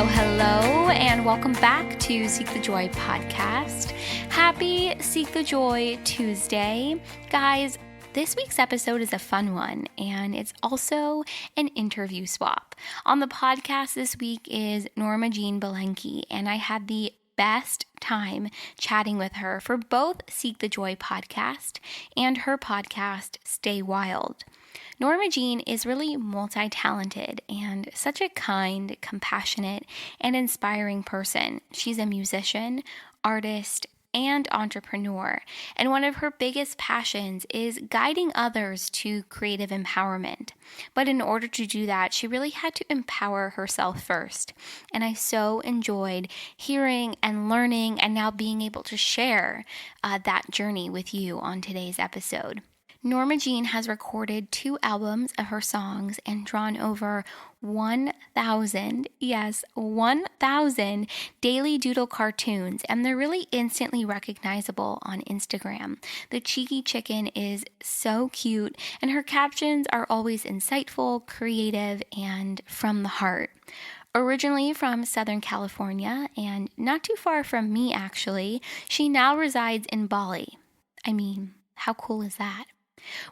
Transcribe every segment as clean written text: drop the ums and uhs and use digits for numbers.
Hello, and welcome back to Seek the Joy podcast. Happy Seek the Joy Tuesday. Guys, this week's episode is a fun one, and it's also an interview swap. On the podcast this week is Norma Jean Belenky, and I had the best time chatting with her for both Seek the Joy podcast and her podcast, Stay Wild. Norma Jean is really multi-talented and such a kind, compassionate, and inspiring person. She's a musician, artist, and entrepreneur, and one of her biggest passions is guiding others to creative empowerment. But in order to do that, she really had to empower herself first, and I so enjoyed hearing and learning and now being able to share that journey with you on today's episode. Norma Jean has recorded 2 albums of her songs and drawn over 1,000 daily doodle cartoons, and they're really instantly recognizable on Instagram. The cheeky chicken is so cute, and her captions are always insightful, creative, and from the heart. Originally from Southern California, and not too far from me actually, she now resides in Bali. I mean, how cool is that?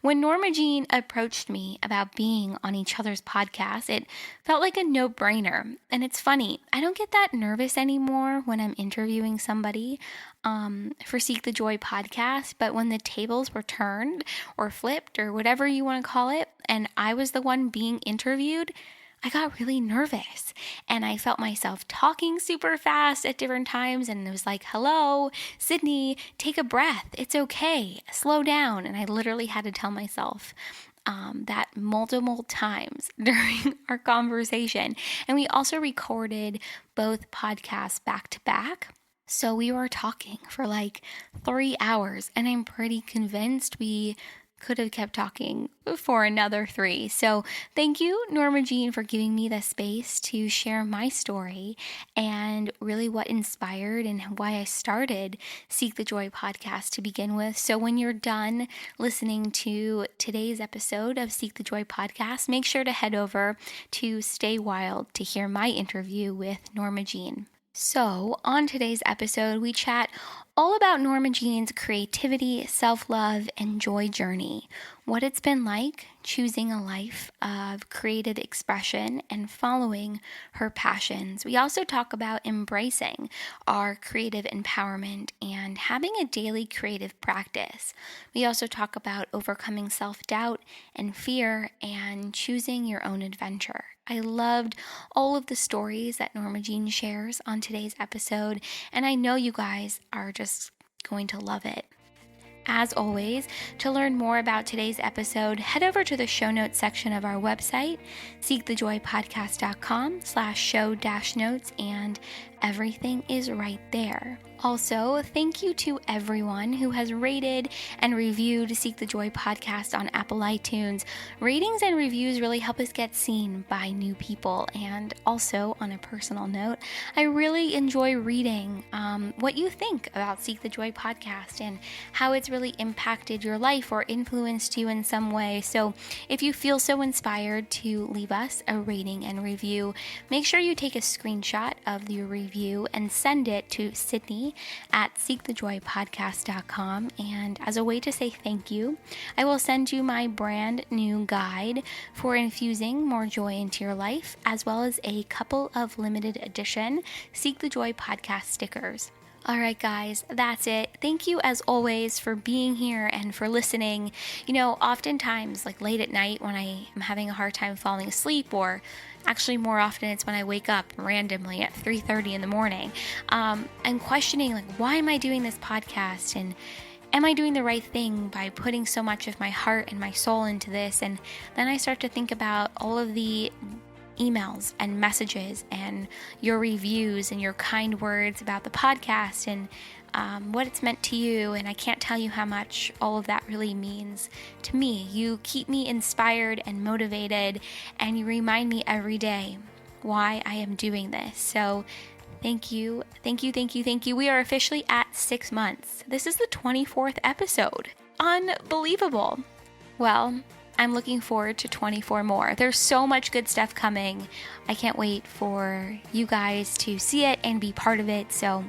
When Norma Jean approached me about being on each other's podcast, it felt like a no-brainer. And it's funny, I don't get that nervous anymore when I'm interviewing somebody for Seek the Joy podcast, but when the tables were turned or flipped or whatever you want to call it, and I was the one being interviewed, I got really nervous, and I felt myself talking super fast at different times, and it was like, hello, Sydney, take a breath. It's okay. Slow down. And I literally had to tell myself that multiple times during our conversation. And we also recorded both podcasts back to back. So we were talking for like 3 hours, and I'm pretty convinced we could have kept talking for another 3. So thank you, Norma Jean, for giving me the space to share my story and really what inspired and why I started Seek the Joy podcast to begin with. So when you're done listening to today's episode of Seek the Joy podcast, make sure to head over to Stay Wild to hear my interview with Norma Jean. So on today's episode, we chat all about Norma Jean's creativity, self-love, and joy journey, what it's been like choosing a life of creative expression and following her passions. We also talk about embracing our creative empowerment and having a daily creative practice. We also talk about overcoming self-doubt and fear and choosing your own adventure. I loved all of the stories that Norma Jean shares on today's episode, and I know you guys are just going to love it. As always, to learn more about today's episode, head over to the show notes section of our website, seekthejoypodcast.com/show-notes, and everything is right there. Also, thank you to everyone who has rated and reviewed Seek the Joy podcast on Apple iTunes. Ratings and reviews really help us get seen by new people. And also, on a personal note, I really enjoy reading what you think about Seek the Joy podcast and how it's really impacted your life or influenced you in some way. So if you feel so inspired to leave us a rating and review, make sure you take a screenshot of your review and send it to Sydney at seekthejoypodcast.com, and as a way to say thank you, I will send you my brand new guide for infusing more joy into your life, as well as a couple of limited edition Seek the Joy podcast stickers. All right, guys, that's it. Thank you as always for being here and for listening. You know, oftentimes, like late at night when I am having a hard time falling asleep, or actually more often it's when I wake up randomly at 3:30 in the morning, I'm questioning, like, why am I doing this podcast? And am I doing the right thing by putting so much of my heart and my soul into this? And then I start to think about all of the emails and messages and your reviews and your kind words about the podcast and what it's meant to you. And I can't tell you how much all of that really means to me. You keep me inspired and motivated, and you remind me every day why I am doing this. So thank you, thank you, thank you, thank you. We are officially at 6 months. This is the 24th episode. Unbelievable. Well, I'm looking forward to 24 more. There's so much good stuff coming. I can't wait for you guys to see it and be part of it. So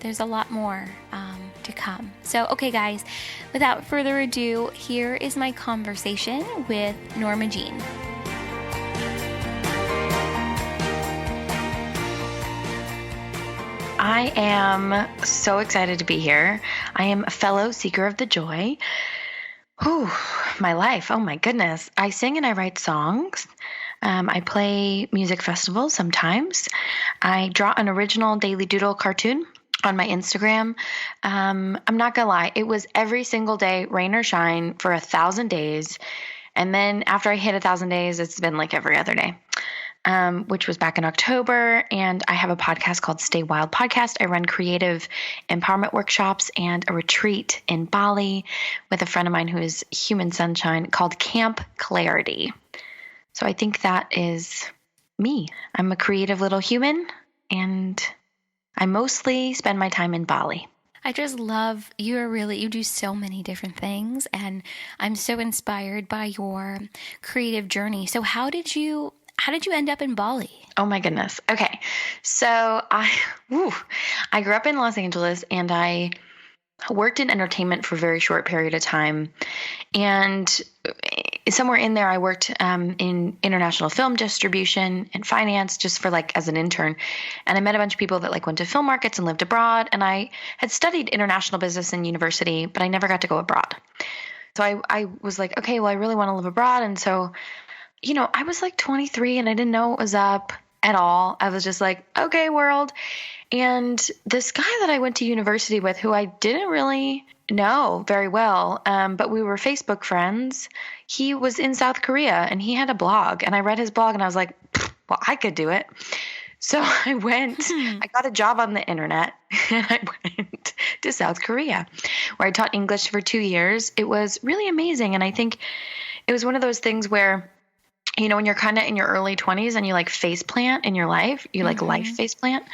there's a lot more to come. So, okay, guys, without further ado, here is my conversation with Norma Jean. I am so excited to be here. I am a fellow seeker of the joy. Whew, my life. Oh my goodness. I sing and I write songs. I play music festivals sometimes. I draw an original daily doodle cartoon on my Instagram. I'm not gonna lie. It was every single day, rain or shine, for 1,000 days. And then after I hit 1,000 days, it's been like every other day. Which was back in October. And I have a podcast called Stay Wild Podcast. I run creative empowerment workshops and a retreat in Bali with a friend of mine who is human sunshine called Camp Clarity. So I think that is me. I'm a creative little human, and I mostly spend my time in Bali. I just love, you do so many different things, and I'm so inspired by your creative journey. So how did you end up in Bali? Oh my goodness. Okay. So I grew up in Los Angeles, and I worked in entertainment for a very short period of time. And somewhere in there, I worked in international film distribution and finance, just for like as an intern. And I met a bunch of people that like went to film markets and lived abroad. And I had studied international business in university, but I never got to go abroad. So I was like, okay, well, I really want to live abroad. And so I was like 23 and I didn't know what was up at all. I was just like, okay, world. And this guy that I went to university with, who I didn't really know very well, but we were Facebook friends, he was in South Korea and he had a blog, and I read his blog and I was like, well, I could do it. So I went, I got a job on the internet, and I went to South Korea, where I taught English for 2 years. It was really amazing. And I think it was one of those things where, when you're kind of in your early 20s and you like face plant in your life, you like life face plant,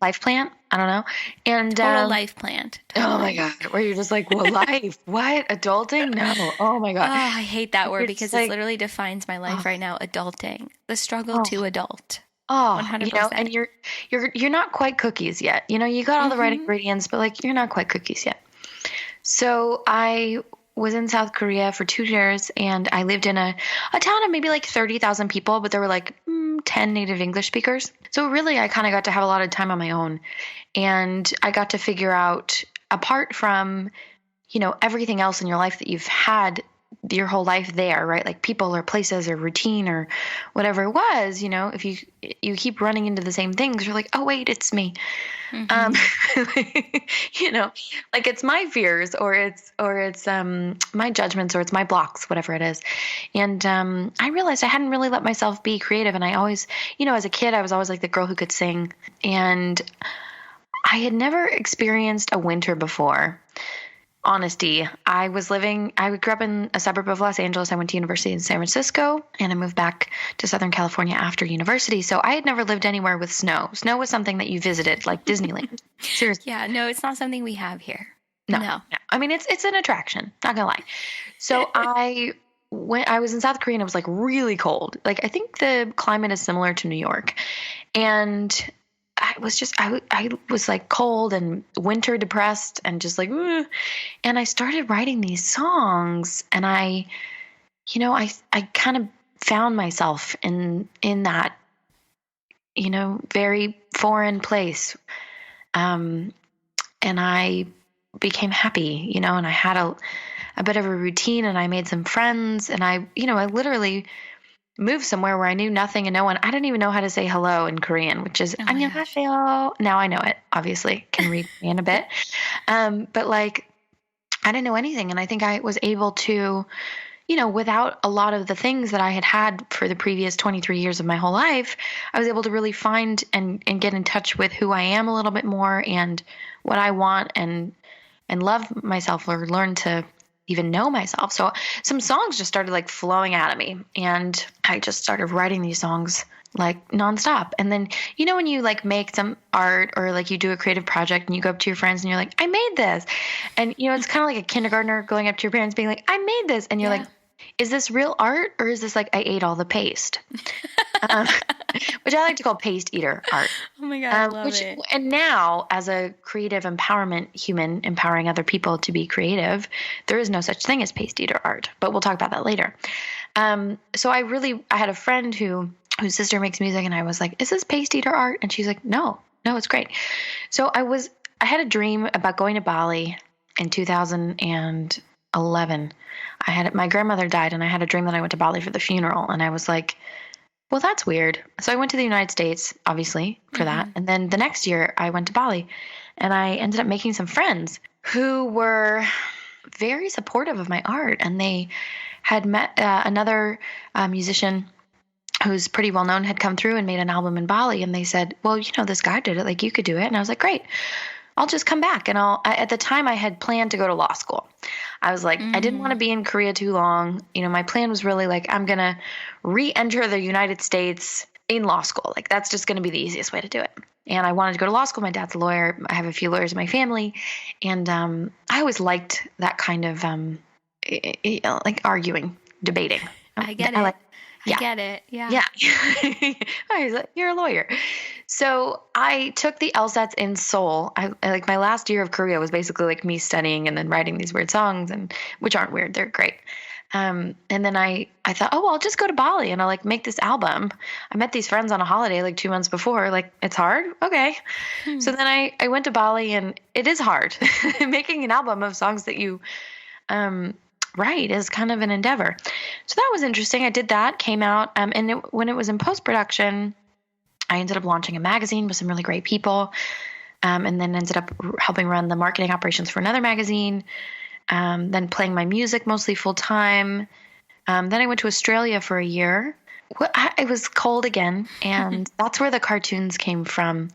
life plant. I don't know. And total life plant. Totally. Oh my God. Where you're just like, well, life, what? Adulting? No. Oh my God. Oh, I hate that word because it literally defines my life right now. Adulting, the struggle to adult. Oh, 100%. And you're not quite cookies yet. You got all the right ingredients, but like, you're not quite cookies yet. So I was in South Korea for 2 years, and I lived in a town of maybe like 30,000 people, but there were like 10 native English speakers. So really, I kind of got to have a lot of time on my own, and I got to figure out, apart from, everything else in your life that you've had your whole life there, right? Like people or places or routine or whatever it was, if you keep running into the same things, you're like, oh wait, it's me. Like it's my fears or it's my judgments or it's my blocks, whatever it is. And I realized I hadn't really let myself be creative. And I always, as a kid, I was always like the girl who could sing. And I had never experienced a winter before. Honesty. I grew up in a suburb of Los Angeles. I went to university in San Francisco, and I moved back to Southern California after university. So I had never lived anywhere with snow. Snow was something that you visited, like Disneyland. Seriously. Yeah, no, it's not something we have here. No. I mean, it's an attraction, not gonna lie. So I was in South Korea, and it was like really cold. Like I think the climate is similar to New York. And I was like cold and winter depressed and just like, ugh. And I started writing these songs, and I kind of found myself in that, very foreign place. And I became happy, and I had a bit of a routine, and I made some friends, and I literally moved somewhere where I knew nothing and no one. I didn't even know how to say hello in Korean, which is 안녕하세요. Now I know it, obviously. Can read Korean a bit. But like, I didn't know anything. And I think I was able to, without a lot of the things that I had for the previous 23 years of my whole life, I was able to really find and get in touch with who I am a little bit more and what I want and love myself, or learn to even know myself. So some songs just started like flowing out of me, and I just started writing these songs like nonstop. And then, when you like make some art or like you do a creative project and you go up to your friends and you're like, I made this. And, it's kind of like a kindergartner going up to your parents being like, I made this. And you're like, is this real art or is this like I ate all the paste? Um, which I like to call paste eater art. Oh my God, I love it. And now, as a creative empowerment human empowering other people to be creative, there is no such thing as paste eater art. But we'll talk about that later. So I had a friend whose sister makes music, and I was like, "Is this paste eater art?" And she's like, "No, it's great." So I had a dream about going to Bali in 2011. My grandmother died, and I had a dream that I went to Bali for the funeral, and I was like, well, that's weird. So I went to the United States, obviously, for that. And then the next year I went to Bali, and I ended up making some friends who were very supportive of my art. And they had met another musician who's pretty well known, had come through and made an album in Bali. And they said, well, this guy did it. Like, you could do it. And I was like, great. I'll just come back. And at the time I had planned to go to law school. I was like, I didn't want to be in Korea too long. My plan was really like, I'm going to re-enter the United States in law school. Like, that's just going to be the easiest way to do it. And I wanted to go to law school. My dad's a lawyer. I have a few lawyers in my family. And I always liked that kind of like arguing, debating. I get it. I get it. Yeah. Yeah. I was like, you're a lawyer. So I took the LSATs in Seoul. I like my last year of Korea was basically like me studying and then writing these weird songs, and which aren't weird. They're great. And then I thought, oh, well, I'll just go to Bali and I'll like make this album. I met these friends on a holiday like 2 months before. Like, it's hard. Okay. So then I went to Bali, and it is hard. Making an album of songs that you, write is kind of an endeavor. So that was interesting. I did that, came out. And when it was in post-production, I ended up launching a magazine with some really great people. And then ended up helping run the marketing operations for another magazine. Then playing my music mostly full time. Then I went to Australia for a year. It was cold again. And that's where the cartoons came from.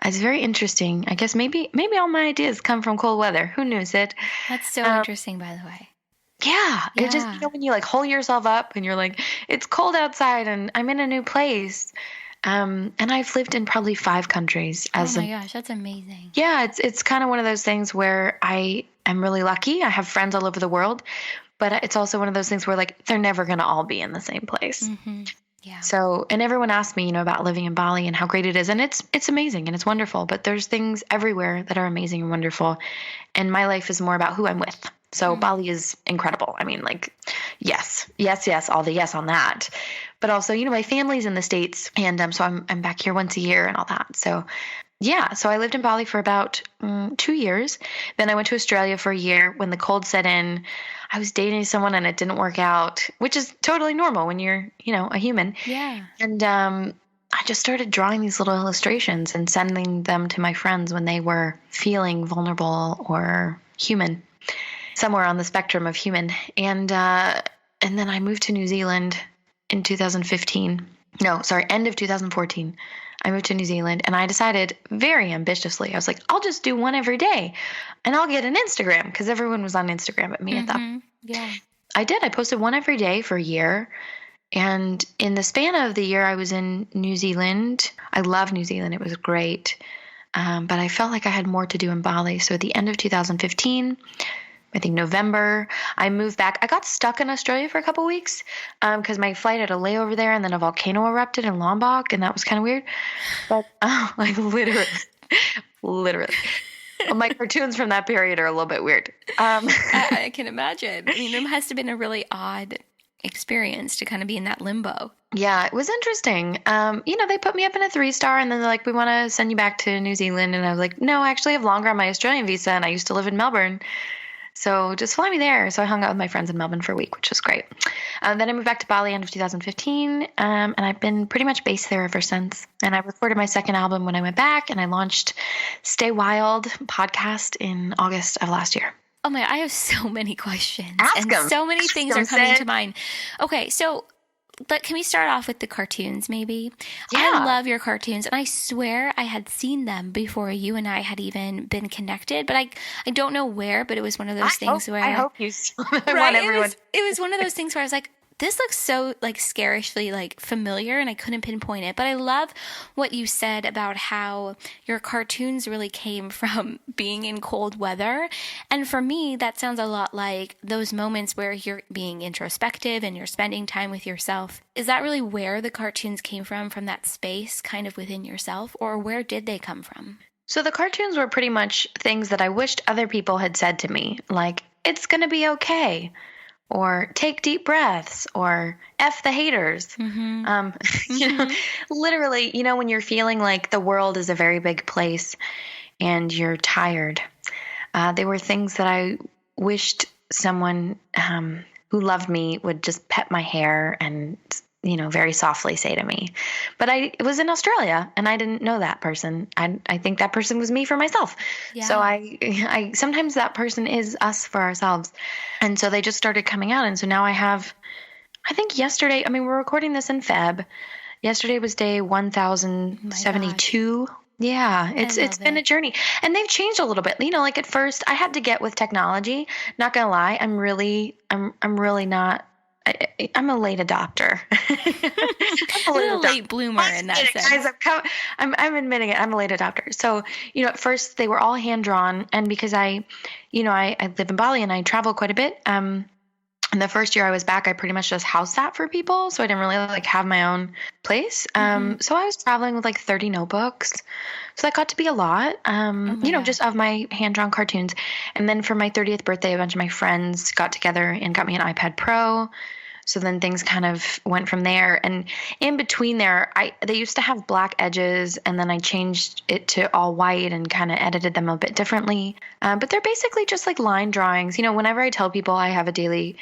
It's very interesting. I guess maybe all my ideas come from cold weather. Who knows it? That's so interesting, by the way. Yeah. It just, when you like hold yourself up and you're like, it's cold outside and I'm in a new place. And I've lived in probably 5 countries. Oh my gosh, that's amazing. Yeah, it's kind of one of those things where I am really lucky. I have friends all over the world, but it's also one of those things where like they're never going to all be in the same place. Mm-hmm. Yeah. So, and everyone asks me, about living in Bali and how great it is, and it's amazing and it's wonderful. But there's things everywhere that are amazing and wonderful, and my life is more about who I'm with. So Bali is incredible. I mean, like, yes, all the yes on that. But also, my family's in the States, and so I'm back here once a year and all that. So yeah, so I lived in Bali for about 2 years. Then I went to Australia for a year when the cold set in. I was dating someone and it didn't work out, which is totally normal when you're, a human. Yeah. And I just started drawing these little illustrations and sending them to my friends when they were feeling vulnerable or human, somewhere on the spectrum of human. And then I moved to New Zealand in 2015. No, sorry, end of 2014. I moved to New Zealand, and I decided very ambitiously, I was like, I'll just do one every day and I'll get an Instagram, because everyone was on Instagram at me at that. Yeah. I did. I posted one every day for a year. And in the span of the year I was in New Zealand, I love New Zealand. It was great. But I felt like I had more to do in Bali. So at the end of 2015, I think November, I moved back. I got stuck in Australia for a couple weeks because my flight had a layover there, and then a volcano erupted in Lombok, and that was kind of weird. But like literally. My cartoons from that period are a little bit weird. I can imagine. I mean, it has to have been a really odd experience to kind of be in that limbo. Yeah, it was interesting. They put me up in a 3-star, and then they're like, we want to send you back to New Zealand. And I was like, no, I actually have longer on my Australian visa, and I used to live in Melbourne. So just fly me there. So I hung out with my friends in Melbourne for a week, which was great. Then I moved back to Bali end of 2015, and I've been pretty much based there ever since. And I recorded my second album when I went back, and I launched Stay Wild podcast in August of last year. Oh my, I have so many questions. Ask them. So many things are coming to mind. Okay, so can we start off with the cartoons maybe? Yeah. I love your cartoons, and I swear I had seen them before you and I had even been connected, but I don't know where, but it was one of those things where... I hope you saw them. Right? It was one of those things where I was like, This looks so like scarishly like familiar, and I couldn't pinpoint it. But I love what you said about how your cartoons really came from being in cold weather. And for me, that sounds a lot like those moments where you're being introspective and you're spending time with yourself. Is that really where the cartoons came from that space kind of within yourself, or where did they come from? So the cartoons were pretty much things that I wished other people had said to me, like, it's going to be okay, or take deep breaths, or F the haters. You know, literally, you know, when you're feeling like the world is a very big place and you're tired, they were things that I wished someone who loved me would just pet my hair and, you know, very softly say to me. But I was in Australia and I didn't know that person. I think that person was me for myself. Yeah. So I sometimes that person is us for ourselves. And so they just started coming out. And so now I think yesterday, I mean, we're recording this in Feb. Yesterday was day 1072. Yeah, it's been a journey, and they've changed a little bit. You know, like at first I had to get with technology. Not gonna lie, I'm really not. I'm a late adopter. I'm a little late bloomer in that sense. Guys, I'm admitting it. I'm a late adopter. So, you know, at first they were all hand drawn, and because I live in Bali and I travel quite a bit. And the first year I was back, I pretty much just house sat for people. So I didn't really like have my own place. So I was traveling with like 30 notebooks. So that got to be a lot, you know, just of my hand-drawn cartoons. And then for my 30th birthday, a bunch of my friends got together and got me an iPad Pro. So then things kind of went from there. And in between there, they used to have black edges, and then I changed it to all white and kind of edited them a bit differently. But they're basically just like line drawings. You know, whenever I tell people I have a daily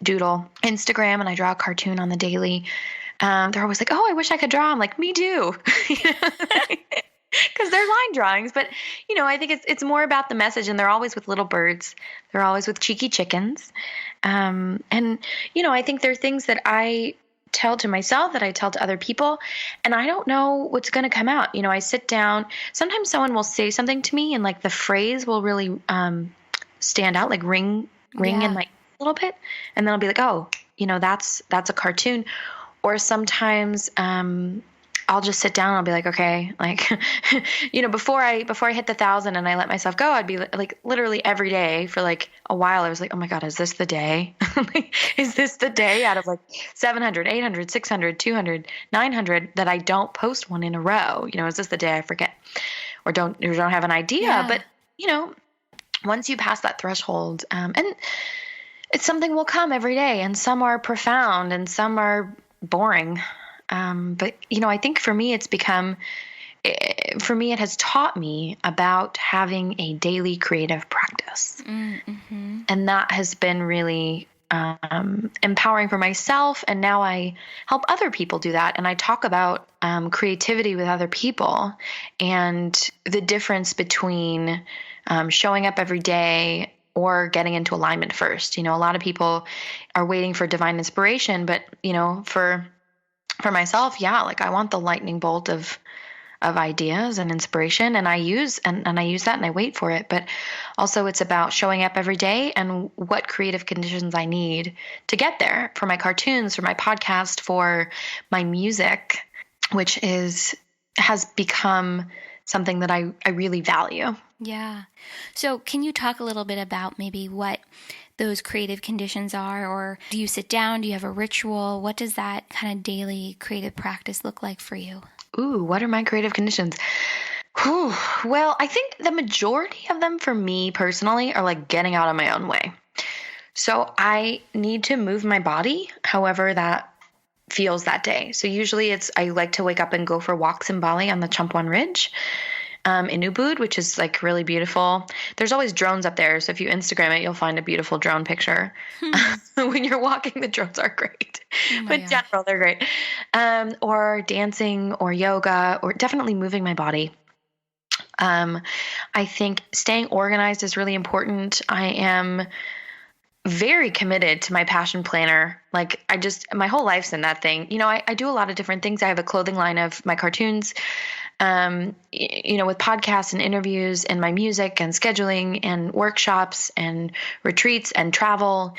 doodle Instagram and I draw a cartoon on the daily, they're always like, oh, I wish I could draw. I'm like, me too. Because they're line drawings. But, you know, I think it's more about the message, and they're always with little birds. They're always with cheeky chickens. And, you know, I think they're things that I tell to myself, that I tell to other people, and I don't know what's going to come out. You know, I sit down. Sometimes someone will say something to me, and like the phrase will really stand out, like ring in my a little bit, and then I'll be like, oh, you know, that's a cartoon. Or sometimes I'll just sit down and I'll be like, okay, like, you know, before I hit the 1,000 and I let myself go, I'd be like literally every day for like a while. I was like, oh my God, is this the day? Like, is this the day out of like 700, 800, 600, 200, 900 that I don't post one in a row? You know, is this the day I forget or don't have an idea? Yeah. But, you know, once you pass that threshold, and it's something will come every day, and some are profound and some are boring. But, you know, I think for me, it has taught me about having a daily creative practice. Mm-hmm. And that has been really empowering for myself. And now I help other people do that. And I talk about creativity with other people and the difference between showing up every day or getting into alignment first. You know, a lot of people are waiting for divine inspiration, but, you know, for myself, yeah, like I want the lightning bolt of ideas and inspiration, and I use that and I wait for it. But also it's about showing up every day and what creative conditions I need to get there for my cartoons, for my podcast, for my music, which has become something that I really value. Yeah. So can you talk a little bit about maybe what those creative conditions are, or do you sit down? Do you have a ritual? What does that kind of daily creative practice look like for you? Ooh, what are my creative conditions? Whew. Well, I think the majority of them for me personally are like getting out of my own way. So I need to move my body however that feels that day. So usually I like to wake up and go for walks in Bali on the Chumpuan Ridge. In Ubud, which is like really beautiful. There's always drones up there. So if you Instagram it, you'll find a beautiful drone picture. When you're walking, the drones are great. But in general, they're great. Or dancing or yoga or definitely moving my body. I think staying organized is really important. I am very committed to my passion planner. Like my whole life's in that thing. You know, I do a lot of different things. I have a clothing line of my cartoons, you know, with podcasts and interviews and my music and scheduling and workshops and retreats and travel.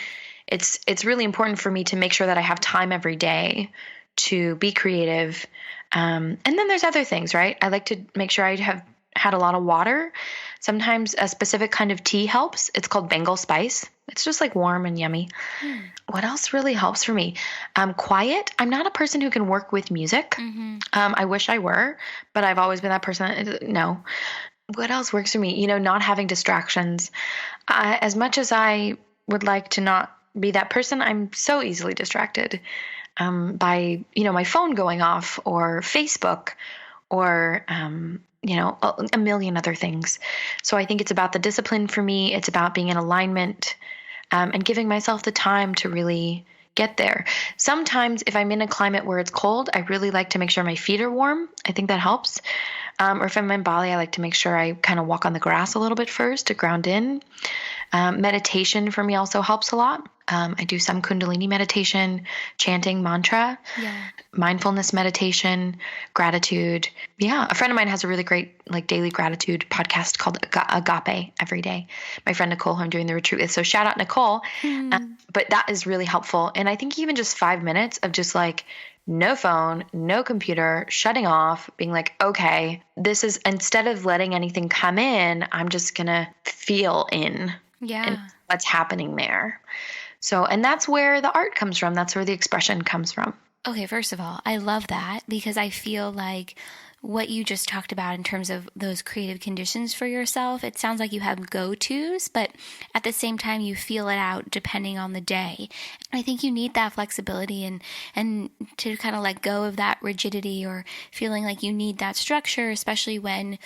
it's really important for me to make sure that I have time every day to be creative. And then there's other things, right? I like to make sure I have had a lot of water. Sometimes a specific kind of tea helps. It's called Bengal spice. It's just like warm and yummy. What else really helps for me? Quiet. I'm not a person who can work with music. I wish I were, but I've always been that person. No. What else works for me? Not having distractions. As much as I would like to not be that person, I'm so easily distracted by, my phone going off or Facebook or, a million other things. So I think it's about the discipline for me. It's about being in alignment and giving myself the time to really get there. Sometimes if I'm in a climate where it's cold, I really like to make sure my feet are warm. I think that helps. Or if I'm in Bali, I like to make sure I kind of walk on the grass a little bit first to ground in. Meditation for me also helps a lot. I do some Kundalini meditation, chanting mantra, mindfulness meditation, gratitude. Yeah. A friend of mine has a really great daily gratitude podcast called Agape every day. My friend Nicole, who I'm doing the retreat with. So shout out Nicole. But that is really helpful. And I think even just 5 minutes of just no phone, no computer, shutting off, being like, okay, this is, instead of letting anything come in, I'm just going to feel in and what's happening there. So, and that's where the art comes from. That's where the expression comes from. Okay, first of all, I love that because I feel like what you just talked about in terms of those creative conditions for yourself, it sounds like you have go-tos, but at the same time you feel it out depending on the day. I think you need that flexibility and to kind of let go of that rigidity or feeling like you need that structure, especially when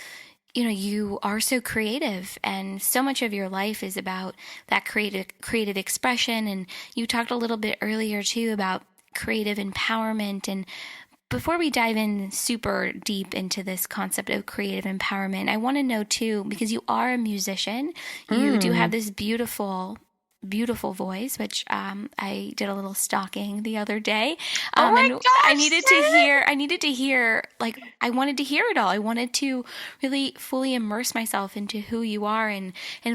you are so creative and so much of your life is about that creative expression. And you talked a little bit earlier too about creative empowerment. And before we dive in super deep into this concept of creative empowerment, I want to know too, because you are a musician, you do have this beautiful voice, which I did a little stalking the other day. Oh my and gosh, I needed to hear, I wanted to hear it all. I wanted to really fully immerse myself into who you are and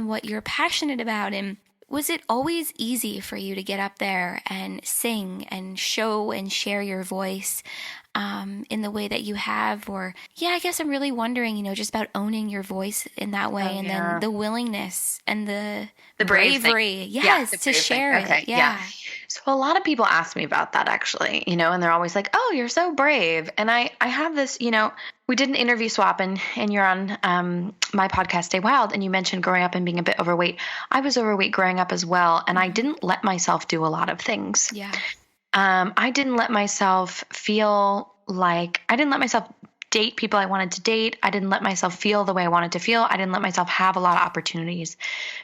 what you're passionate about. And was it always easy for you to get up there and sing and show and share your voice in the way that you have? Or, I guess I'm really wondering, just about owning your voice in that way then the willingness and the bravery, to share it. Okay, yeah. So a lot of people ask me about that actually, and they're always like, oh, you're so brave. And I have this, we did an interview swap and you're on my podcast, Stay Wild, and you mentioned growing up and being a bit overweight. I was overweight growing up as well. And I didn't let myself do a lot of things. Yeah. I didn't let myself I didn't let myself date people I wanted to date. I didn't let myself feel the way I wanted to feel. I didn't let myself have a lot of opportunities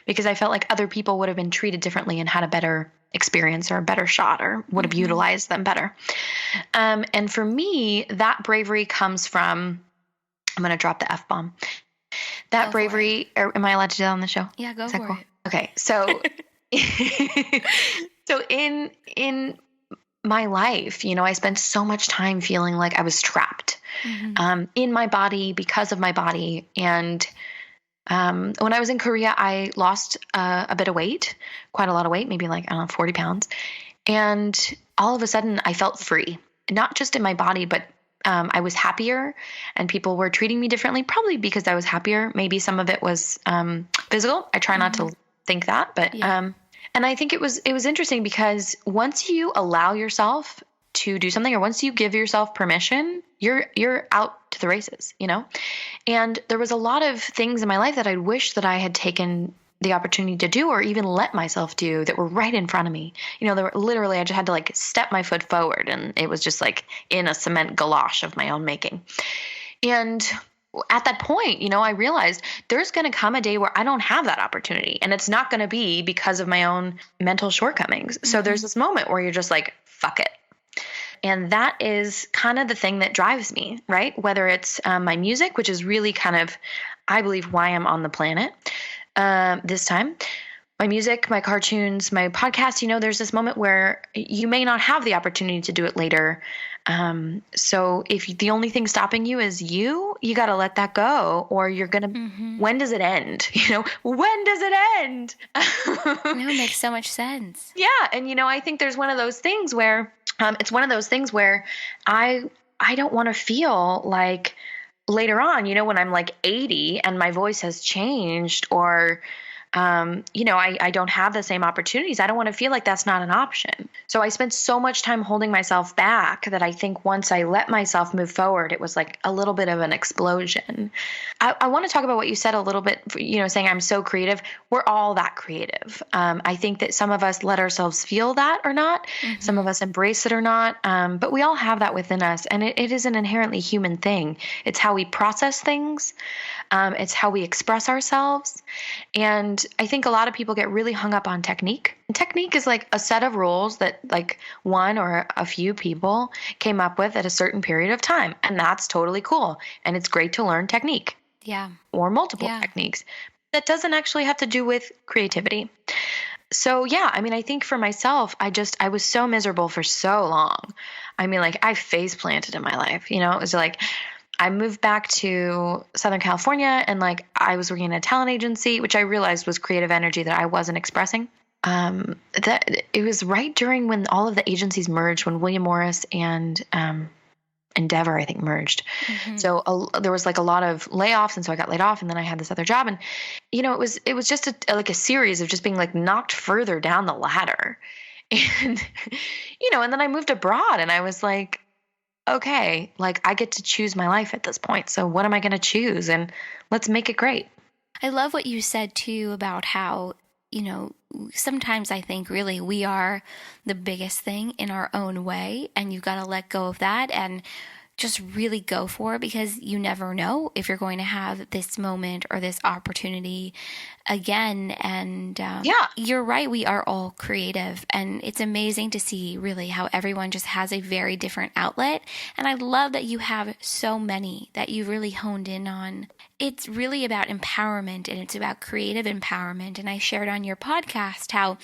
because I felt like other people would have been treated differently and had a better experience or a better shot or would have utilized them better. And for me, that bravery comes from, I'm going to drop the F-bomb. That bravery, am I allowed to do that on the show? Yeah, go for it. Okay. So, so in my life, I spent so much time feeling like I was trapped in my body because of my body. And when I was in Korea, I lost a bit of weight, quite a lot of weight, maybe 40 pounds. And all of a sudden I felt free, not just in my body, but I was happier and people were treating me differently, probably because I was happier. Maybe some of it was physical. I try not to think that, but and I think it was interesting because once you allow yourself to do something or once you give yourself permission, you're out to the races, And there was a lot of things in my life that I wish that I had taken the opportunity to do or even let myself do that were right in front of me. They were literally, I just had to step my foot forward and it was just in a cement galosh of my own making. And at that point, I realized there's going to come a day where I don't have that opportunity and it's not going to be because of my own mental shortcomings. So there's this moment where you're just fuck it. And that is kind of the thing that drives me, right? Whether it's my music, which is really kind of, I believe, why I'm on the planet this time, my music, my cartoons, my podcast, there's this moment where you may not have the opportunity to do it later. So if the only thing stopping you is you got to let that go, or you're going to, when does it end? When does it end? No, it makes so much sense. Yeah. And, I think there's one of those things where, it's one of those things where I don't want to feel like later on, when I'm like 80 and my voice has changed, or, I don't have the same opportunities. I don't want to feel like that's not an option. So I spent so much time holding myself back that I think once I let myself move forward, it was like a little bit of an explosion. I want to talk about what you said a little bit, saying I'm so creative. We're all that creative. I think that some of us let ourselves feel that or not. Some of us embrace it or not. But we all have that within us. And it is an inherently human thing. It's how we process things. It's how we express ourselves. And I think a lot of people get really hung up on technique. And technique is like a set of rules that like one or a few people came up with at a certain period of time. And that's totally cool. And it's great to learn technique. Yeah. Or multiple techniques. That doesn't actually have to do with creativity. So yeah, I think for myself, I was so miserable for so long. I face planted in my life, it was like, I moved back to Southern California, and like I was working in a talent agency, which I realized was creative energy that I wasn't expressing. That it was right during when all of the agencies merged, when William Morris and Endeavor, I think, merged. So there was like a lot of layoffs, and so I got laid off, and then I had this other job, and it was just like a series of just being like knocked further down the ladder, and and then I moved abroad, and I was like, okay, like I get to choose my life at this point. So what am I going to choose? And let's make it great. I love what you said too about how, sometimes I think really we are the biggest thing in our own way, and you've got to let go of that and just really go for it, because you never know if you're going to have this moment or this opportunity again. And you're right, we are all creative, and it's amazing to see really how everyone just has a very different outlet. And I love that you have so many that you really honed in on. It's really about empowerment, and it's about creative empowerment. And I shared on your podcast how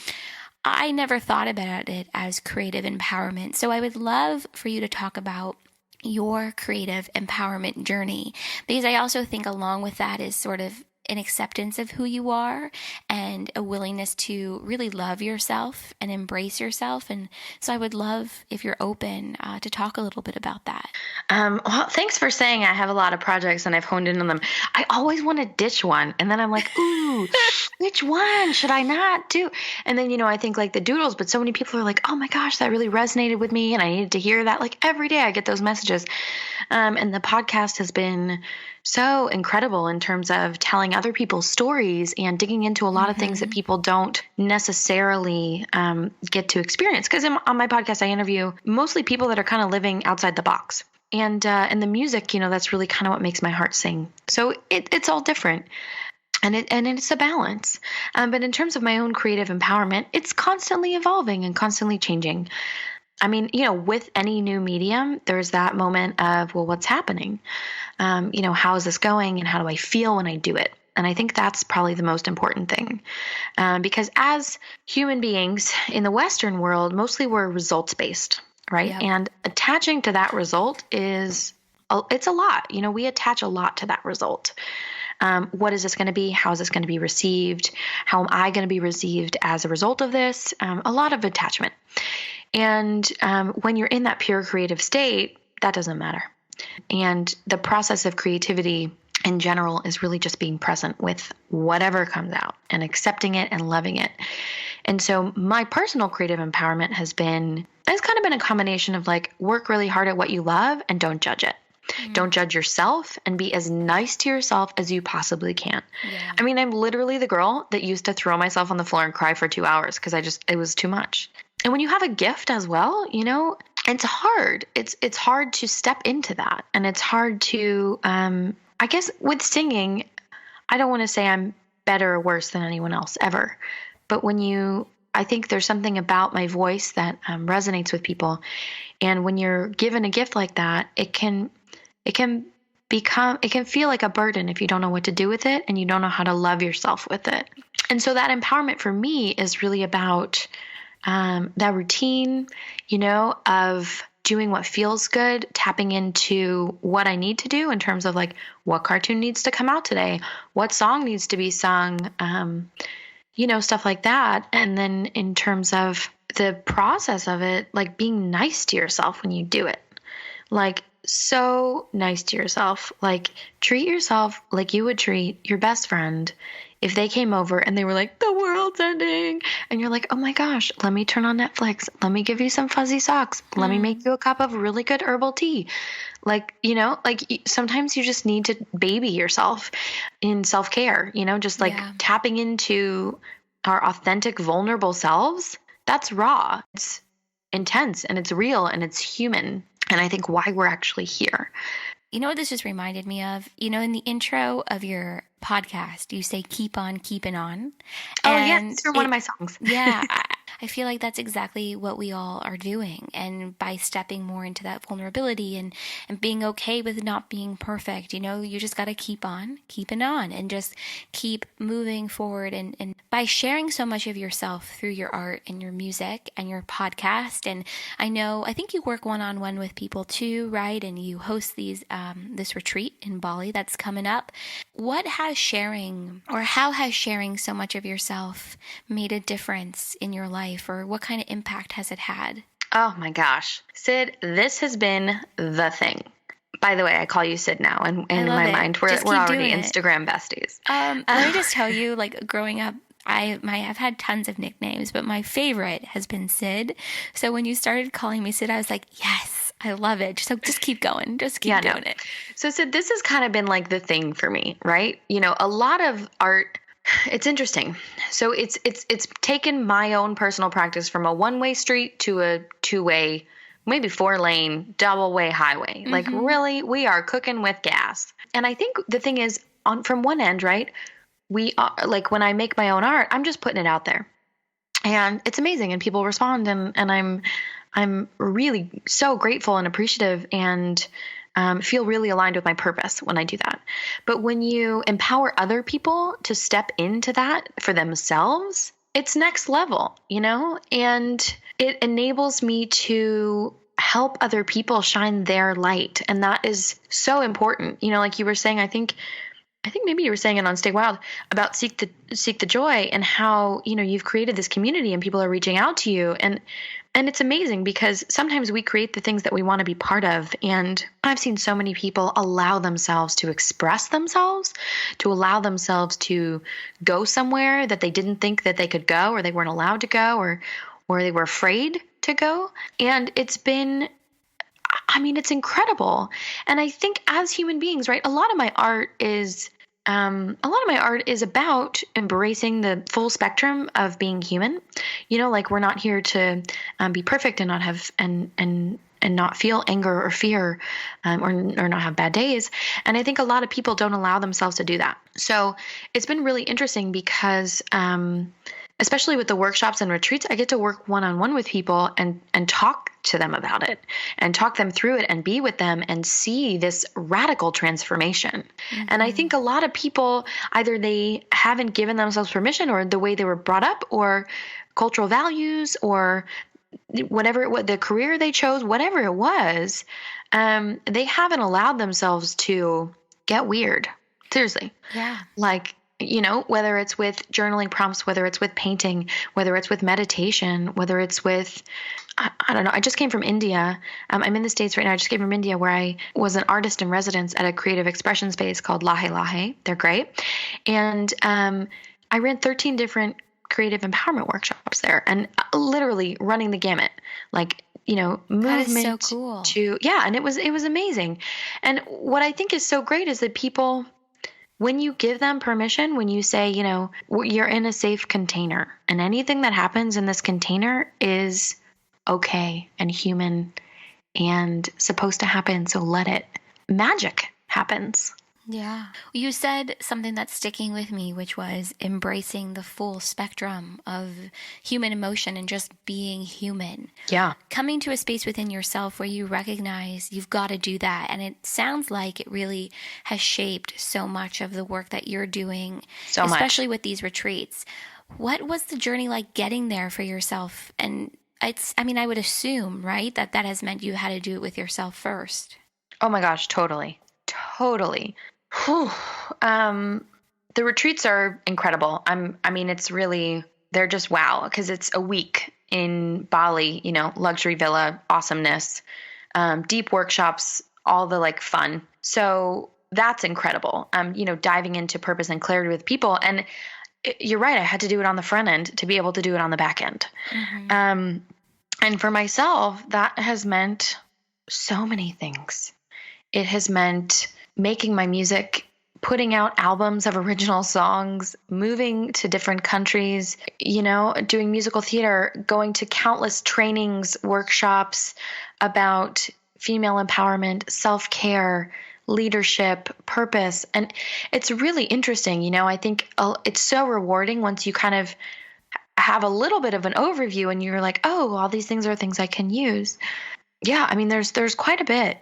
I never thought about it as creative empowerment. So I would love for you to talk about your creative empowerment journey, because I also think along with that is sort of an acceptance of who you are and a willingness to really love yourself and embrace yourself. And so I would love if you're open to talk a little bit about that. Well, thanks for saying I have a lot of projects and I've honed in on them. I always want to ditch one. And then I'm like, ooh, which one should I not do? And then, I think like the doodles, but so many people are like, oh my gosh, that really resonated with me. And I needed to hear that. Like every day I get those messages. And the podcast has been so incredible in terms of telling other people's stories and digging into a lot of things that people don't necessarily get to experience. Because on my podcast, I interview mostly people that are kind of living outside the box. And the music, that's really kind of what makes my heart sing. So it's all different. And it's a balance. But in terms of my own creative empowerment, it's constantly evolving and constantly changing. With any new medium, there's that moment of, well, what's happening? How is this going, and how do I feel when I do it? And I think that's probably the most important thing. Because as human beings in the Western world, mostly we're results-based, right? Yep. And attaching to that result it's a lot. We attach a lot to that result. What is this going to be? How is this going to be received? How am I going to be received as a result of this? A lot of attachment. And when you're in that pure creative state, that doesn't matter. And the process of creativity in general is really just being present with whatever comes out and accepting it and loving it. And so my personal creative empowerment has kind of been a combination of like work really hard at what you love and don't judge it. Mm-hmm. Don't judge yourself and be as nice to yourself as you possibly can. Yeah. I'm literally the girl that used to throw myself on the floor and cry for 2 hours because it was too much. And when you have a gift as well, it's hard. It's hard to step into that. And it's hard to, I guess with singing, I don't want to say I'm better or worse than anyone else ever. But I think there's something about my voice that resonates with people. And when you're given a gift like that, it can it can feel like a burden if you don't know what to do with it and you don't know how to love yourself with it. And so that empowerment for me is really about that routine, of doing what feels good, tapping into what I need to do in terms of like what cartoon needs to come out today, what song needs to be sung, stuff like that. And then in terms of the process of it, like being nice to yourself when you do it, like so nice to yourself, like treat yourself like you would treat your best friend if they came over and they were like, the world's ending. And you're like, oh my gosh, let me turn on Netflix. Let me give you some fuzzy socks. Let me make you a cup of really good herbal tea. Like, sometimes you just need to baby yourself in self-care, just like tapping into our authentic, vulnerable selves. That's raw. It's intense and it's real and it's human. And I think why we're actually here. You know what this just reminded me of? In the intro of your podcast, you say, keep on keeping on. Oh, yeah, it's from one of my songs. Yeah, I feel like that's exactly what we all are doing. And by stepping more into that vulnerability and being okay with not being perfect, you just got to keep on keeping on and just keep moving forward. And by sharing so much of yourself through your art and your music and your podcast. And I think you work one-on-one with people too, right? And you host this retreat in Bali that's coming up. How has sharing so much of yourself made a difference in your life, or what kind of impact has it had? Oh my gosh. Sid, this has been the thing. By the way, I call you Sid now, and in my mind, we're already Instagram besties. Let me just tell you, like growing up, I've had tons of nicknames, but my favorite has been Sid. So when you started calling me Sid, I was like, yes, I love it. So just keep going. Just keep doing it. So Sid, this has kind of been like the thing for me, right? A lot of art, it's interesting. So it's taken my own personal practice from a one-way street to a two-way, maybe 4-lane, double-way highway. Mm-hmm. Like really, we are cooking with gas. And I think the thing is, from one end, right, we are, like when I make my own art, I'm just putting it out there. And it's amazing and people respond and I'm really so grateful and appreciative and feel really aligned with my purpose when I do that. But when you empower other people to step into that for themselves, it's next level, and it enables me to help other people shine their light. And that is so important. Like you were saying, I think maybe you were saying it on Stay Wild about seek the joy and how, you've created this community and people are reaching out to you. And it's amazing because sometimes we create the things that we want to be part of. And I've seen so many people allow themselves to express themselves, to allow themselves to go somewhere that they didn't think that they could go, or they weren't allowed to go, or they were afraid to go. And it's incredible. And I think as human beings, right, a lot of my art is about embracing the full spectrum of being human. Like we're not here to be perfect and not have and not feel anger or fear or not have bad days. And I think a lot of people don't allow themselves to do that. So it's been really interesting because especially with the workshops and retreats, I get to work one-on-one with people and talk to them about it and talk them through it and be with them and see this radical transformation. Mm-hmm. And I think a lot of people, either they haven't given themselves permission, or the way they were brought up, or cultural values, or whatever, the career they chose, whatever it was, they haven't allowed themselves to get weird. Seriously. Yeah. Like, whether it's with journaling prompts, whether it's with painting, whether it's with meditation, whether it's with, I don't know. I just came from India. I'm in the States right now. I just came from India where I was an artist in residence at a creative expression space called Lahe Lahe. They're great. And I ran 13 different creative empowerment workshops there, and literally running the gamut, like, movement that is so cool. And it was amazing. And what I think is so great is that people, when you give them permission, when you say, you're in a safe container and anything that happens in this container is okay and human and supposed to happen, so let it, magic happens. Yeah. You said something that's sticking with me, which was embracing the full spectrum of human emotion and just being human. Yeah. Coming to a space within yourself where you recognize you've got to do that. And it sounds like it really has shaped so much of the work that you're doing, So much. especially with these retreats. What was the journey like getting there for yourself? And I would assume, right, that has meant you had to do it with yourself first. Oh my gosh, totally. Totally. Whew. The retreats are incredible. It's really, they're just wow, because it's a week in Bali, luxury villa, awesomeness, deep workshops, all the like fun. So that's incredible. Diving into purpose and clarity with people. And you're right. I had to do it on the front end to be able to do it on the back end. Mm-hmm. And for myself, that has meant so many things. It has meant making my music, putting out albums of original songs, moving to different countries, doing musical theater, going to countless trainings, workshops about female empowerment, self-care, leadership, purpose. And it's really interesting. I think it's so rewarding once you kind of have a little bit of an overview and you're like, oh, all these things are things I can use. Yeah, there's quite a bit.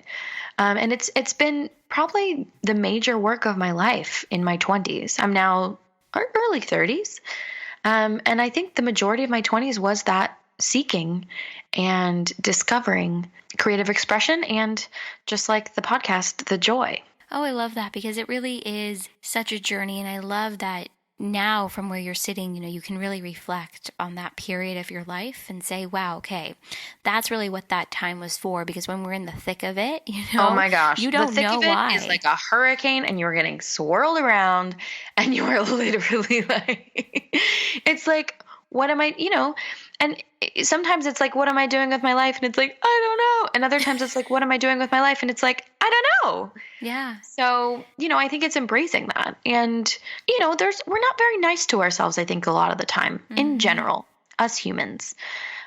And it's been probably the major work of my life in my 20s. I'm now early 30s. And I think the majority of my 20s was that seeking and discovering creative expression and, just like the podcast, the joy. Oh, I love that, because it really is such a journey. And I love that now from where you're sitting, you can really reflect on that period of your life and say, wow, okay, that's really what that time was for. Because when we're in the thick of it, oh my gosh, you don't know why. It's like a hurricane and you're getting swirled around and you are literally like, it's like, what am I, and sometimes it's like, what am I doing with my life? And it's like, I don't know. And other times it's like, what am I doing with my life? And it's like, I don't know. Yeah. So, I think it's embracing that. And, we're not very nice to ourselves, I think, a lot of the time, in general, us humans,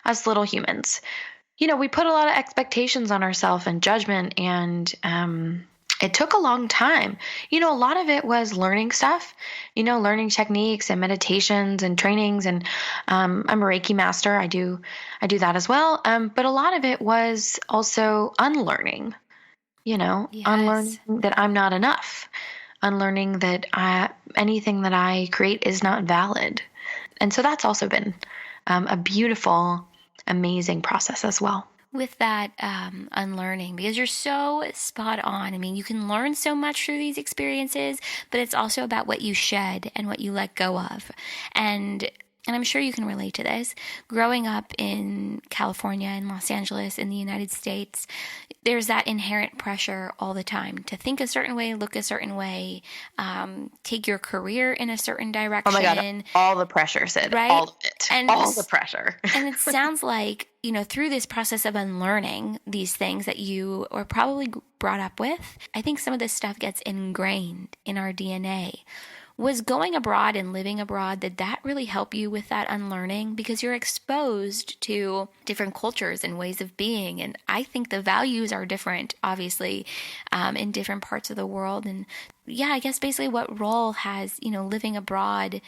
us little humans. We put a lot of expectations on ourselves and judgment, and it took a long time. A lot of it was learning stuff, learning techniques and meditations and trainings. And I'm a Reiki master. I do that as well. But a lot of it was also unlearning, yes. Unlearning that I'm not enough, unlearning that anything that I create is not valid. And so that's also been a beautiful, amazing process as well. With that unlearning, because you're so spot on. You can learn so much through these experiences, but it's also about what you shed and what you let go of. And I'm sure you can relate to this. Growing up in California and Los Angeles in the United States, there's that inherent pressure all the time to think a certain way, look a certain way, take your career in a certain direction. Oh my God, all the pressure, Sid, right? All of it, and all the pressure. And it sounds like, through this process of unlearning these things that you were probably brought up with, I think some of this stuff gets ingrained in our DNA. Was going abroad and living abroad, did that really help you with that unlearning? Because you're exposed to different cultures and ways of being. And I think the values are different, obviously, in different parts of the world. And yeah, I guess basically what role has, living abroad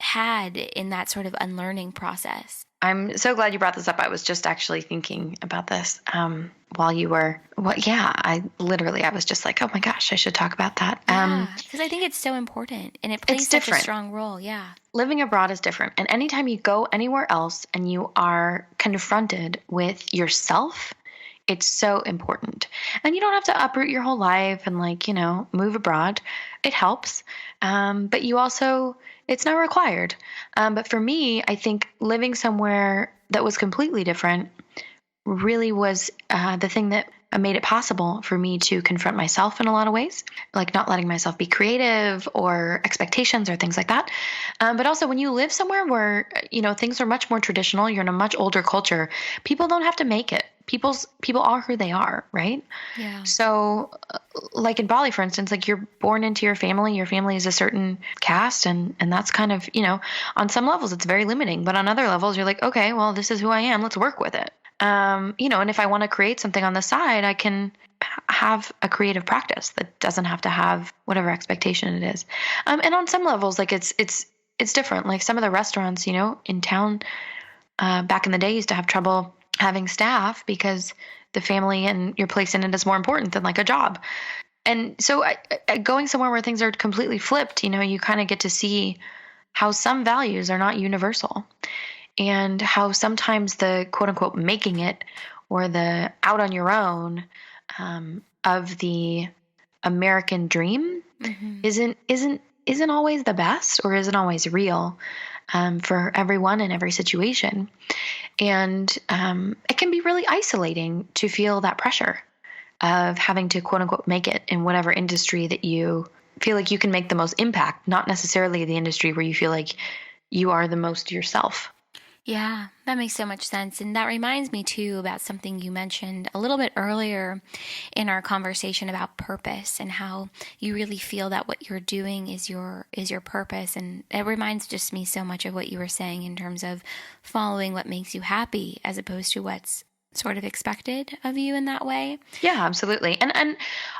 had in that sort of unlearning process? I'm so glad you brought this up. I was just actually thinking about this while you were, I was just like, oh my gosh, I should talk about that. Because I think it's so important and it plays such a strong role. Yeah. Living abroad is different. And anytime you go anywhere else and you are confronted with yourself, it's so important. And you don't have to uproot your whole life and move abroad. It helps. But you also, it's not required. But for me, I think living somewhere that was completely different really was the thing that made it possible for me to confront myself in a lot of ways, like not letting myself be creative or expectations or things like that. But also when you live somewhere where, things are much more traditional, you're in a much older culture, people don't have to make it. People are who they are, right? Yeah. So like in Bali, for instance, you're born into your family is a certain caste and that's kind of, on some levels it's very limiting, but on other levels you're like, okay, well, this is who I am. Let's work with it. And if I want to create something on the side, I can have a creative practice that doesn't have to have whatever expectation it is. And on some levels, like it's different. Like some of the restaurants, in town, back in the day used to have trouble having staff because the family and your place in it is more important than like a job. And so going somewhere where things are completely flipped, you kind of get to see how some values are not universal and how sometimes the quote unquote making it or the out on your own of the American dream isn't always the best or isn't always real for everyone in every situation. And it can be really isolating to feel that pressure of having to quote unquote make it in whatever industry that you feel like you can make the most impact, not necessarily the industry where you feel like you are the most yourself. Yeah, that makes so much sense. And that reminds me too about something you mentioned a little bit earlier in our conversation about purpose and how you really feel that what you're doing is your purpose. And it reminds just me so much of what you were saying in terms of following what makes you happy as opposed to what's sort of expected of you in that way. Yeah, absolutely. And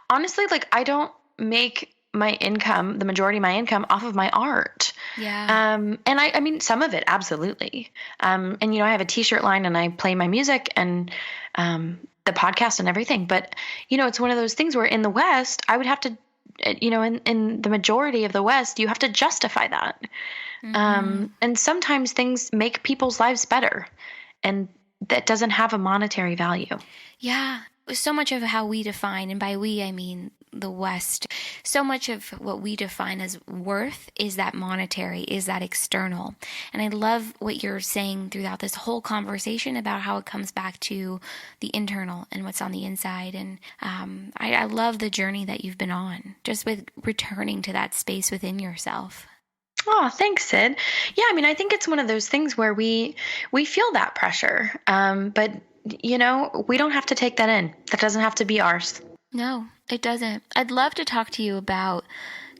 honestly, like I don't make my income, the majority of my income off of my art. Yeah. And I mean, some of it, absolutely. And, I have a t-shirt line and I play my music and the podcast and everything. But, it's one of those things where in the West, I would have to, in the majority of the West, you have to justify that. And sometimes things make people's lives better. And that doesn't have a monetary value. Yeah. So much of how we define, and by we, I mean the West, so much of what we define as worth is that monetary, is that external. And I love what you're saying throughout this whole conversation about how it comes back to the internal and what's on the inside. And I love the journey that you've been on, just with returning to that space within yourself. Oh, thanks, Sid. Yeah, I mean, I think it's one of those things where we feel that pressure, but we don't have to take that in. That doesn't have to be ours. No, it doesn't. I'd love to talk to you about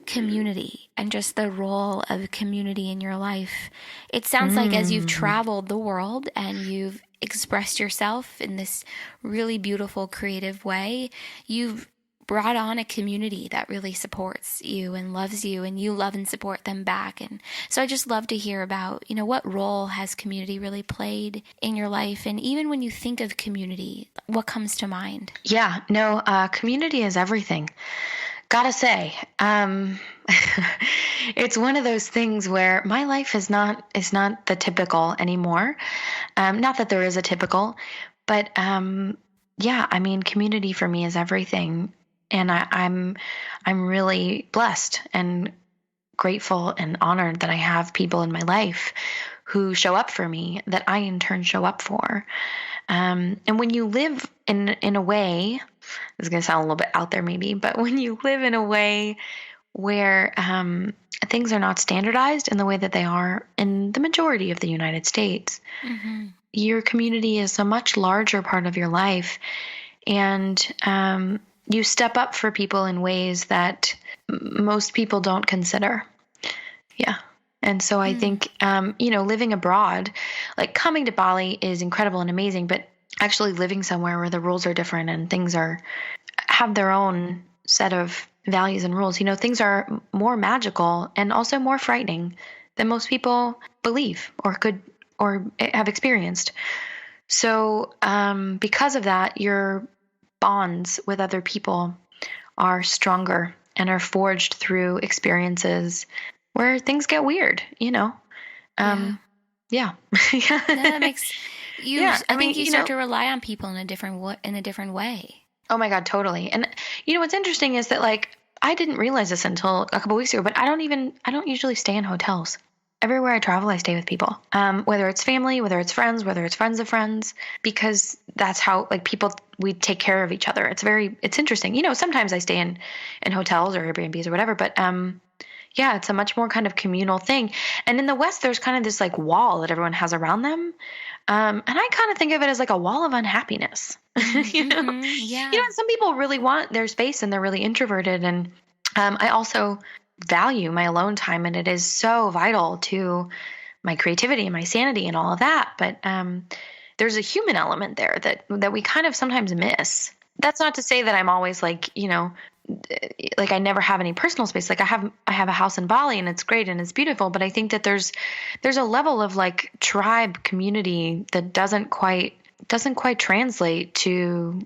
community and just the role of community in your life. It sounds like as you've traveled the world and you've expressed yourself in this really beautiful, creative way, you've brought on a community that really supports you and loves you, and you love and support them back. And so I just love to hear about, what role has community really played in your life? And even when you think of community, what comes to mind? Yeah, no, community is everything. Gotta say, it's one of those things where my life is not the typical anymore. Not that there is a typical, but yeah, I mean, community for me is everything. And I'm really blessed and grateful and honored that I have people in my life who show up for me that I in turn show up for. And when you live in a way, this is going to sound a little bit out there maybe, but when you live in a way where things are not standardized in the way that they are in the majority of the United States, your community is a much larger part of your life. And you step up for people in ways that most people don't consider. Yeah. And so I think, living abroad, like coming to Bali is incredible and amazing, but actually living somewhere where the rules are different and things have their own set of values and rules, things are more magical and also more frightening than most people believe or could or have experienced. So because of that, your bonds with other people are stronger and are forged through experiences where things get weird, Yeah. That makes you. Yeah, I think you start to rely on people in a different way. Oh my God, totally. And what's interesting is that like I didn't realize this until a couple weeks ago, but I don't usually stay in hotels. Everywhere I travel, I stay with people, whether it's family, whether it's friends, whether it's friends of friends, because that's how we take care of each other. It's interesting. Sometimes I stay in hotels or Airbnbs or whatever, but yeah, it's a much more kind of communal thing. And in the West, there's kind of this like wall that everyone has around them. And I kind of think of it as like a wall of unhappiness. Yeah. Some people really want their space and they're really introverted. And I also value my alone time, and it is so vital to my creativity and my sanity and all of that. But there's a human element there that we kind of sometimes miss. that's not to say that I'm always like, like I never have any personal space. Like I have a house in Bali and it's great and it's beautiful, but I think that there's a level of like tribe community that doesn't quite translate to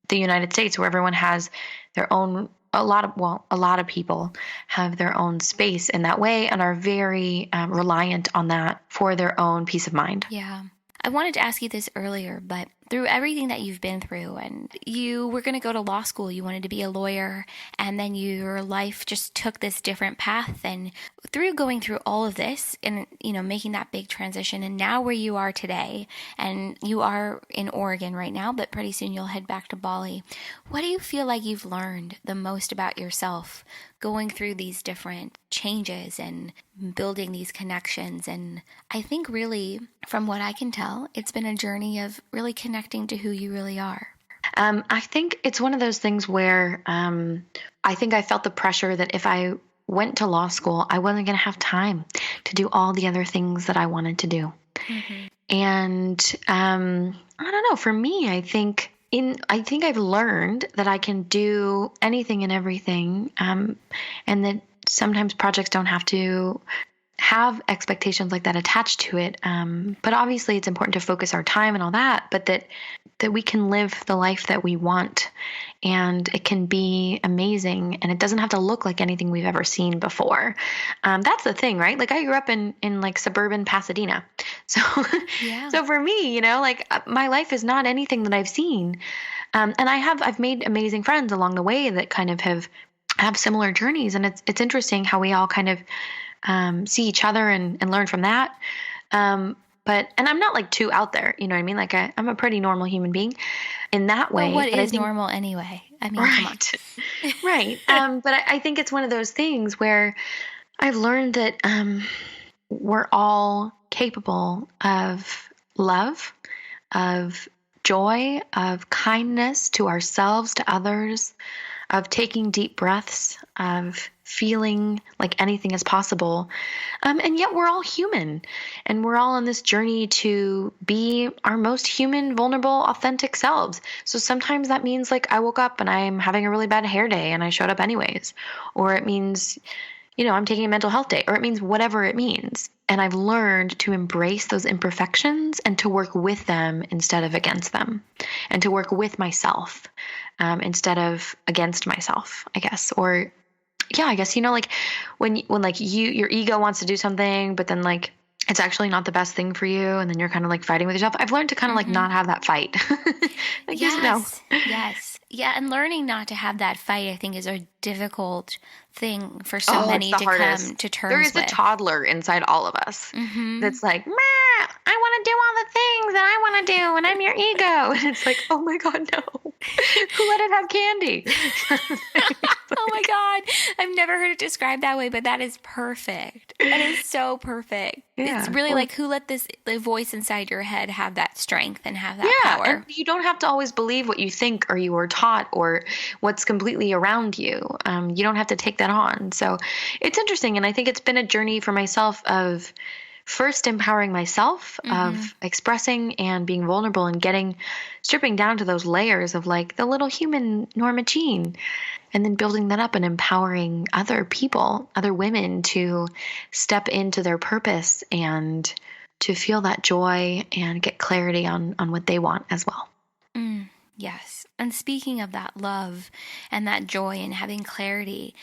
the United States, where everyone has their own, a lot of people have their own space in that way and are very reliant on that for their own peace of mind. Yeah. I wanted to ask you this earlier, but through everything that you've been through, and you were going to go to law school, you wanted to be a lawyer, and then your life just took this different path. And through going through all of this and, making that big transition, and now where you are today, and you are in Oregon right now, but pretty soon you'll head back to Bali. What do you feel like you've learned the most about yourself going through these different changes and building these connections? And I think really, from what I can tell, it's been a journey of really connecting to who you really are. I think it's one of those things where I think I felt the pressure that if I went to law school, I wasn't going to have time to do all the other things that I wanted to do. Mm-hmm. And I don't know, for me, I think I've learned that I can do anything and everything, and that sometimes projects don't have to have expectations like that attached to it. But obviously it's important to focus our time and all that, but that we can live the life that we want, and it can be amazing, and it doesn't have to look like anything we've ever seen before. That's the thing, right? Like I grew up in like suburban Pasadena. So, Yeah. so for me, like my life is not anything that I've seen. And I've made amazing friends along the way that kind of have similar journeys. And it's interesting how we all kind of see each other and learn from that. And I'm not like too out there, you know what I mean? Like I'm a pretty normal human being in that way. Well, what but is normal anyway? I mean, come on. Right. But I think it's one of those things where I've learned that we're all capable of love, of joy, of kindness to ourselves, to others, of taking deep breaths, of feeling like anything is possible. And yet we're all human, and we're all on this journey to be our most human, vulnerable, authentic selves. So sometimes that means like I woke up and I'm having a really bad hair day and I showed up anyways, or it means, I'm taking a mental health day, or it means whatever it means. And I've learned to embrace those imperfections and to work with them instead of against them, and to work with myself instead of against myself, I guess. Or yeah, I guess, like when like your ego wants to do something, but then like it's actually not the best thing for you, and then you're kind of like fighting with yourself. I've learned to kind of like not have that fight. Like, Yes. Yes. Yeah. And learning not to have that fight, I think, is a difficult thing for so many to come to terms with. There is a toddler inside all of us that's like, "Meh, I want to do all the things that I want to do, and I'm your ego." And it's like, oh my God, no. Who let it have candy? Oh my God. I've never heard it described that way, but that is perfect. That is so perfect. Yeah. It's really like, who let the voice inside your head have that strength and have that power? And you don't have to always believe what you think or you were taught or what's completely around you. You don't have to take that on. So it's interesting. And I think it's been a journey for myself of first empowering myself, of expressing and being vulnerable and stripping down to those layers of like the little human Norma Jean, and then building that up and empowering other people, other women to step into their purpose and to feel that joy and get clarity on what they want as well. Yes. And speaking of that love and that joy and having clarity,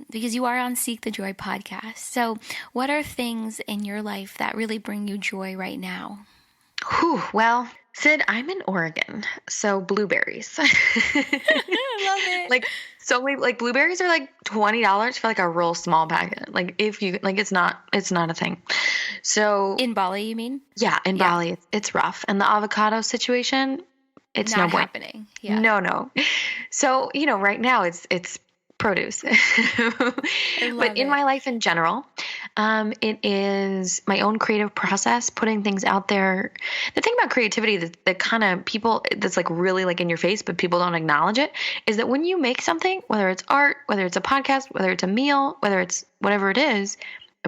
because you are on Seek the Joy podcast. So what are things in your life that really bring you joy right now? Well, Sid, I'm in Oregon, so blueberries. I love it. Like blueberries are like $20 for like a real small packet. Like if you like, it's not a thing. So in Bali, you mean? Yeah, in Bali, it's rough. And the avocado situation, it's not no happening. Yeah. No. So, right now it's produce. But in my life in general, it is my own creative process, putting things out there. The thing about creativity that kind of people, that's like really like in your face, but people don't acknowledge it, is that when you make something, whether it's art, whether it's a podcast, whether it's a meal, whether it's whatever it is,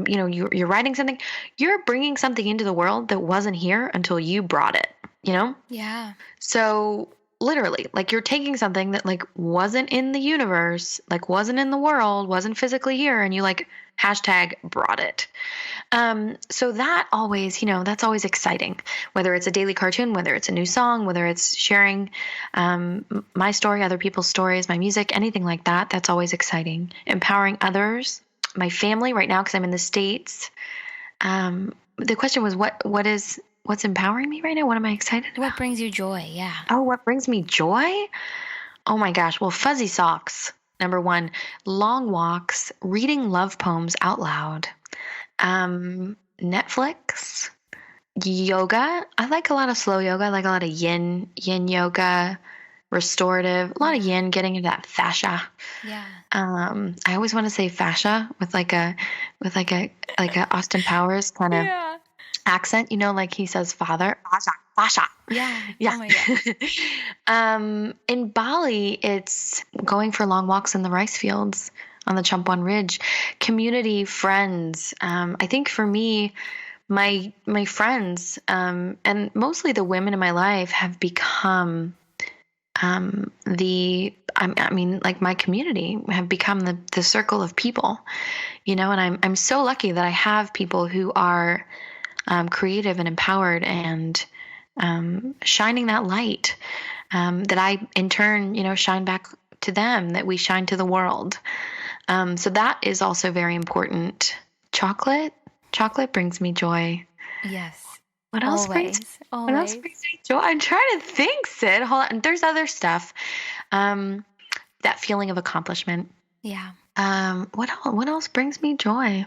you're writing something, you're bringing something into the world that wasn't here until you brought it, Yeah. So literally, like you're taking something that like wasn't in the universe, like wasn't in the world, wasn't physically here, and you like hashtag brought it. So that always, that's always exciting, whether it's a daily cartoon, whether it's a new song, whether it's sharing my story, other people's stories, my music, anything like that. That's always exciting. Empowering others, my family right now, because I'm in the States. The question was, what's empowering me right now? What am I excited about? What brings you joy? Yeah. Oh, what brings me joy? Oh my gosh. Well, fuzzy socks, number one, long walks, reading love poems out loud. Netflix, yoga. I like a lot of slow yoga. I like a lot of yin yoga, restorative, a lot of yin, getting into that fascia. Yeah. I always want to say fascia with like a Austin Powers kind of accent, like he says father, fascia. Yeah. Yeah. Oh my God. In Bali, it's going for long walks in the rice fields on the Chumphon Ridge, community, friends. I think for me, my friends, and mostly the women in my life have become like my community, have become the circle of people, and I'm so lucky that I have people who are creative and empowered and shining that light that I in turn, shine back to them, that we shine to the world. So that is also very important. Chocolate brings me joy. Yes. What else brings me joy? I'm trying to think, Sid. Hold on. There's other stuff. That feeling of accomplishment. Yeah. What else brings me joy?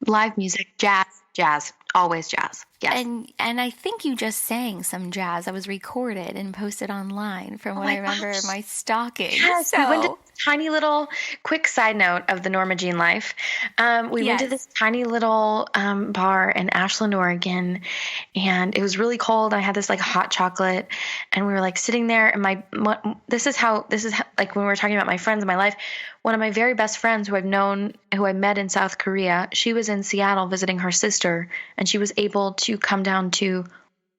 Live music, jazz, always jazz. Yes. And I think you just sang some jazz that was recorded and posted online from what I remember in my stocking. Yes, so. We went to this tiny little quick side note of the Norma Jean life. We went to this tiny little bar in Ashland, Oregon, and it was really cold. I had this like hot chocolate, and we were like sitting there. And this is how like when we were talking about my friends in my life. One of my very best friends who I met in South Korea, she was in Seattle visiting her sister, and she was able to come down to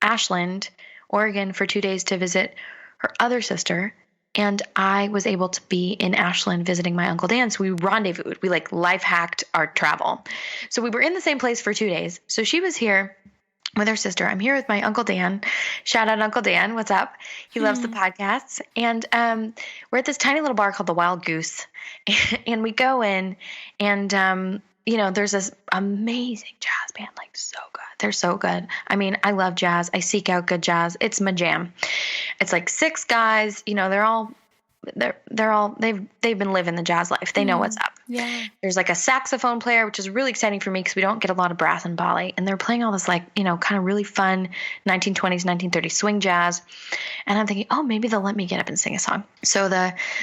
Ashland, Oregon for 2 days to visit her other sister. And I was able to be in Ashland visiting my Uncle Dan. So we rendezvoused. We like life hacked our travel. So we were in the same place for 2 days. So she was here with her sister. I'm here with my Uncle Dan. Shout out Uncle Dan. What's up? He loves the podcasts. And we're at this tiny little bar called the Wild Goose. And we go in and, there's this amazing jazz band, like so good. They're so good. I mean, I love jazz. I seek out good jazz. It's my jam. It's like 6 guys, they've been living the jazz life. They know what's up. Yeah. There's like a saxophone player, which is really exciting for me because we don't get a lot of brass in Bali. And they're playing all this like, kind of really fun 1920s, 1930s swing jazz. And I'm thinking, oh, maybe they'll let me get up and sing a song. So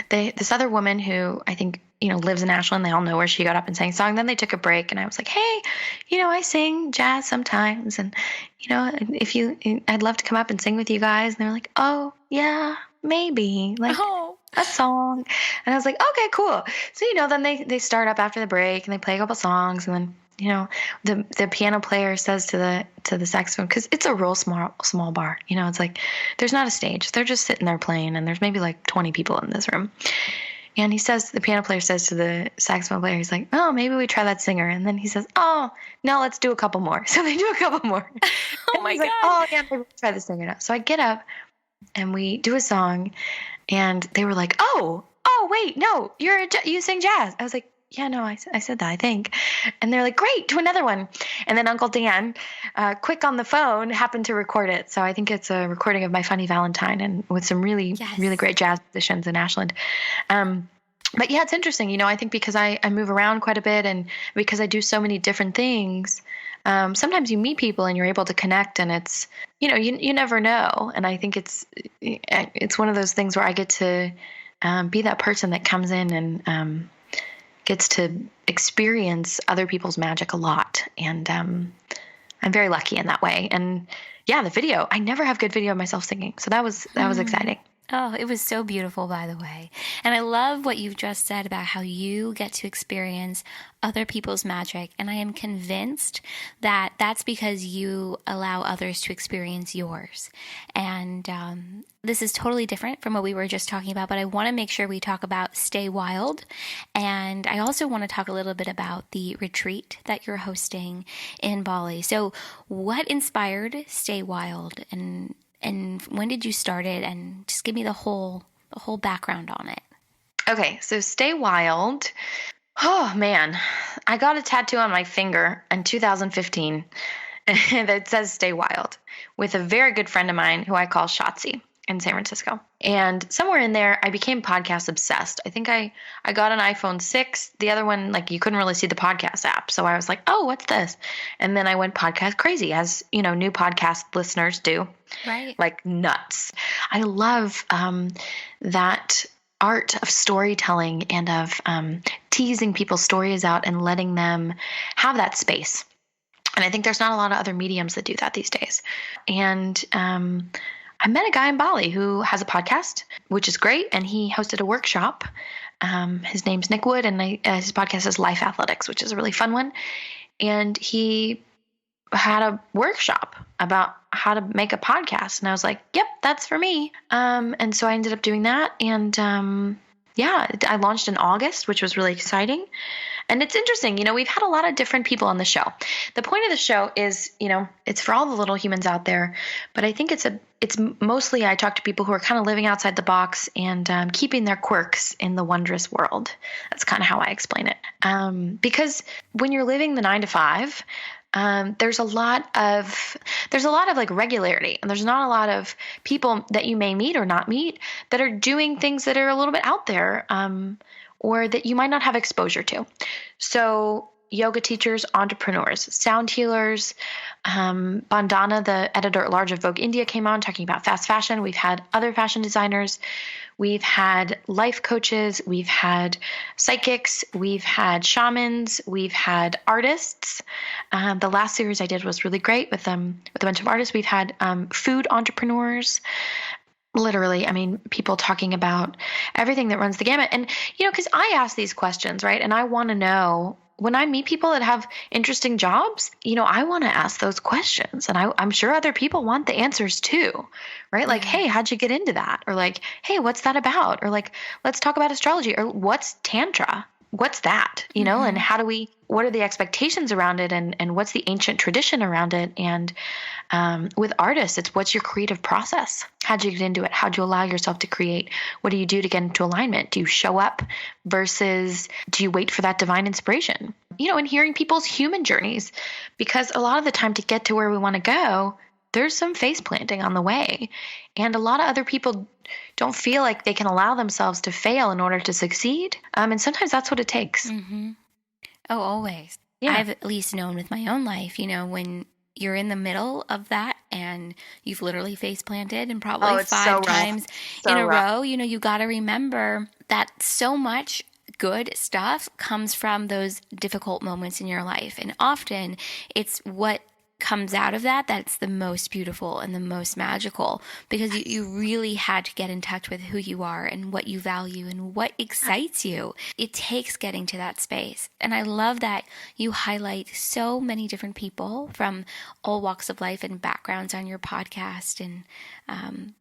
this other woman who I think, lives in Ashland, they all know where she got up and sang a song. Then they took a break and I was like, hey, I sing jazz sometimes. And, I'd love to come up and sing with you guys. And they were like, oh, yeah, maybe. Like, a song. And I was like, okay, cool. So, then they start up after the break and they play a couple songs. And then, the piano player says to the saxophone, because it's a real small bar, it's like there's not a stage. They're just sitting there playing and there's maybe like 20 people in this room. And the piano player says to the saxophone player, he's like, oh, maybe we try that singer. And then he says, oh, no, let's do a couple more. So they do a couple more. Oh my God. Like, oh, yeah, maybe we'll try the singer now. So I get up and we do a song and they were like, oh, wait, no, you sing jazz. I was like, yeah, no, I said that, I think. And they're like, great, do another one. And then Uncle Dan, quick on the phone, happened to record it. So I think it's a recording of My Funny Valentine and with some really, really great jazz musicians in Ashland. But yeah, it's interesting. I think because I move around quite a bit and because I do so many different things, sometimes you meet people and you're able to connect and it's, you never know. And I think it's one of those things where I get to be that person that comes in and gets to experience other people's magic a lot. And I'm very lucky in that way. And yeah, the video, I never have good video of myself singing. So that was exciting. Oh, it was so beautiful, by the way. And I love what you've just said about how you get to experience other people's magic. And I am convinced that that's because you allow others to experience yours. And this is totally different from what we were just talking about, but I want to make sure we talk about Stay Wild. And I also want to talk a little bit about the retreat that you're hosting in Bali. So what inspired Stay Wild, and when did you start it? And just give me the whole background on it. Okay, so Stay Wild. Oh man, I got a tattoo on my finger in 2015 that says Stay Wild with a very good friend of mine who I call Shotzi in San Francisco. And somewhere in there, I became podcast obsessed. I think I got an iPhone 6. The other one, like, you couldn't really see the podcast app. So I was like, oh, what's this? And then I went podcast crazy, as, you know, new podcast listeners do. Right. Like nuts. I love that art of storytelling and of teasing people's stories out and letting them have that space. And I think there's not a lot of other mediums that do that these days. And I met a guy in Bali who has a podcast, which is great. And he hosted a workshop. His name's Nick Wood, and his podcast is Life Athletics, which is a really fun one. And he had a workshop about how to make a podcast. And I was like, yep, that's for me. And so I ended up doing that. And I launched in August, which was really exciting. And it's interesting, you know, we've had a lot of different people on the show. The point of the show is, you know, it's for all the little humans out there, but I think it's mostly I talk to people who are kind of living outside the box and keeping their quirks in the wondrous world. That's kind of how I explain it. Because when you're living the 9 to 5, there's a lot of like regularity, and there's not a lot of people that you may meet or not meet that are doing things that are a little bit out there, or that you might not have exposure to. So yoga teachers, entrepreneurs, sound healers, Bandana, the editor-at-large of Vogue India, came on talking about fast fashion. We've had other fashion designers. We've had life coaches. We've had psychics. We've had shamans. We've had artists. The last series I did was really great with a bunch of artists. We've had food entrepreneurs. Literally, I mean, people talking about everything that runs the gamut. And, you know, because I ask these questions, right? And I want to know, when I meet people that have interesting jobs, you know, I want to ask those questions. And I'm sure other people want the answers too, right? Like, hey, how'd you get into that? Or like, hey, what's that about? Or like, let's talk about astrology. Or what's Tantra? What's that? You know, and what are the expectations around it? And what's the ancient tradition around it? And with artists, it's what's your creative process? How'd you get into it? How'd you allow yourself to create? What do you do to get into alignment? Do you show up versus do you wait for that divine inspiration? You know, and hearing people's human journeys, because a lot of the time to get to where we want to go, there's some face planting on the way. And a lot of other people don't feel like they can allow themselves to fail in order to succeed. And sometimes that's what it takes. Mm-hmm. Oh, always. Yeah. I've at least known with my own life, you know, when you're in the middle of that and you've literally face planted and probably 5 times in a row, you know, you got to remember that so much good stuff comes from those difficult moments in your life. And often it's what comes out of that that's the most beautiful and the most magical, because you really had to get in touch with who you are and what you value and what excites you. It takes getting to that space. And I love that you highlight so many different people from all walks of life and backgrounds on your podcast. And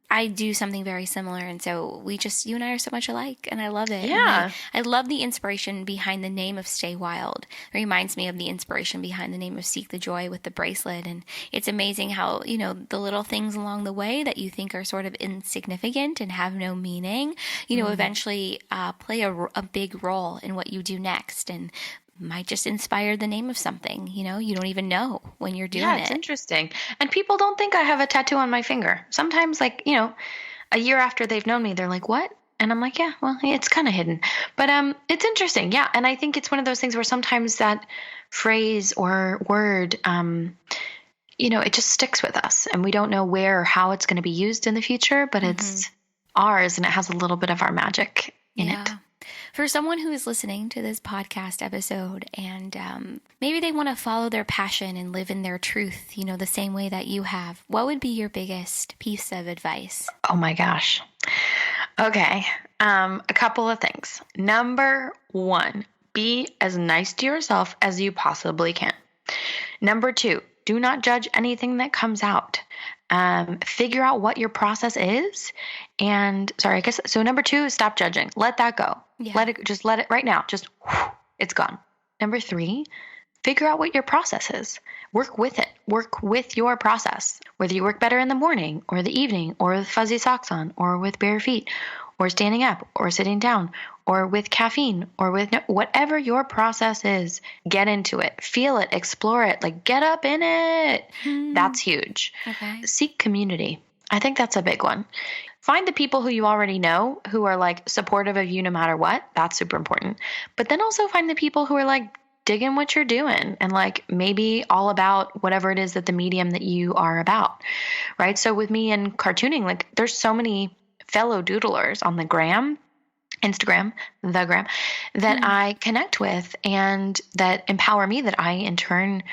I do something very similar. And so you and I are so much alike, and I love it. Yeah. I love the inspiration behind the name of Stay Wild. It reminds me of the inspiration behind the name of Seek the Joy with the bracelet. And it's amazing how, you know, the little things along the way that you think are sort of insignificant and have no meaning, you know, eventually play a big role in what you do next. And might just inspire the name of something, you know, you don't even know when you're doing it. Yeah, it's interesting. And people don't think I have a tattoo on my finger. Sometimes, like, you know, a year after they've known me, they're like, what? And I'm like, yeah, well, it's kind of hidden. But it's interesting. Yeah. And I think it's one of those things where sometimes that phrase or word, you know, it just sticks with us, and we don't know where or how it's going to be used in the future, but it's ours, and it has a little bit of our magic in it. For someone who is listening to this podcast episode and maybe they want to follow their passion and live in their truth, you know, the same way that you have, what would be your biggest piece of advice? Oh my gosh. Okay. A couple of things. Number one, be as nice to yourself as you possibly can. Number two, do not judge anything that comes out. Figure out what your process is. And sorry, I guess so. Number two, stop judging. Let that go. Yeah. Let it right now. Just it's gone. Number three, figure out what your process is. Work with it. Work with your process. Whether you work better in the morning or the evening or with fuzzy socks on or with bare feet or standing up or sitting down or with caffeine or with whatever your process is, get into it. Feel it. Explore it. Like get up in it. That's huge. Okay. Seek community. I think that's a big one. Find the people who you already know who are like supportive of you no matter what. That's super important. But then also find the people who are like, digging what you're doing and like maybe all about whatever it is that the medium that you are about, right? So with me and cartooning, like there's so many fellow doodlers on the Instagram, that I connect with and that empower me, that I in turn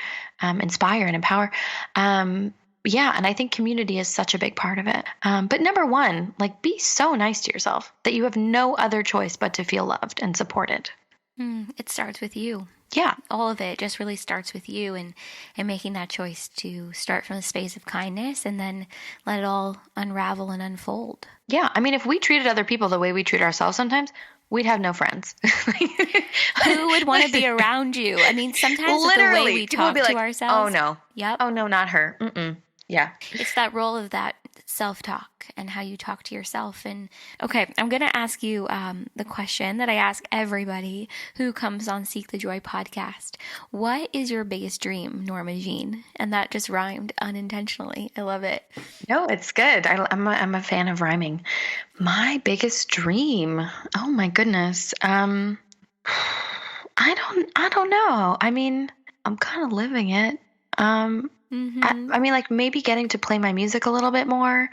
inspire and empower. Yeah, and I think community is such a big part of it. But number one, like be so nice to yourself that you have no other choice but to feel loved and supported. It starts with you. Yeah. All of it just really starts with you and making that choice to start from a space of kindness and then let it all unravel and unfold. Yeah. I mean, if we treated other people the way we treat ourselves sometimes, we'd have no friends. Who would want to be around you? I mean, sometimes with the way we talk to ourselves. Oh, no. Yep. Oh, no, not her. Yeah. It's that role of that self-talk and how you talk to yourself. And okay, I'm going to ask you the question that I ask everybody who comes on Seek the Joy podcast. What is your biggest dream, Norma Jean? And that just rhymed unintentionally. I love it. No, it's good. I'm a fan of rhyming. My biggest dream. Oh my goodness. I don't know. I mean, I'm kind of living it. I mean, like maybe getting to play my music a little bit more,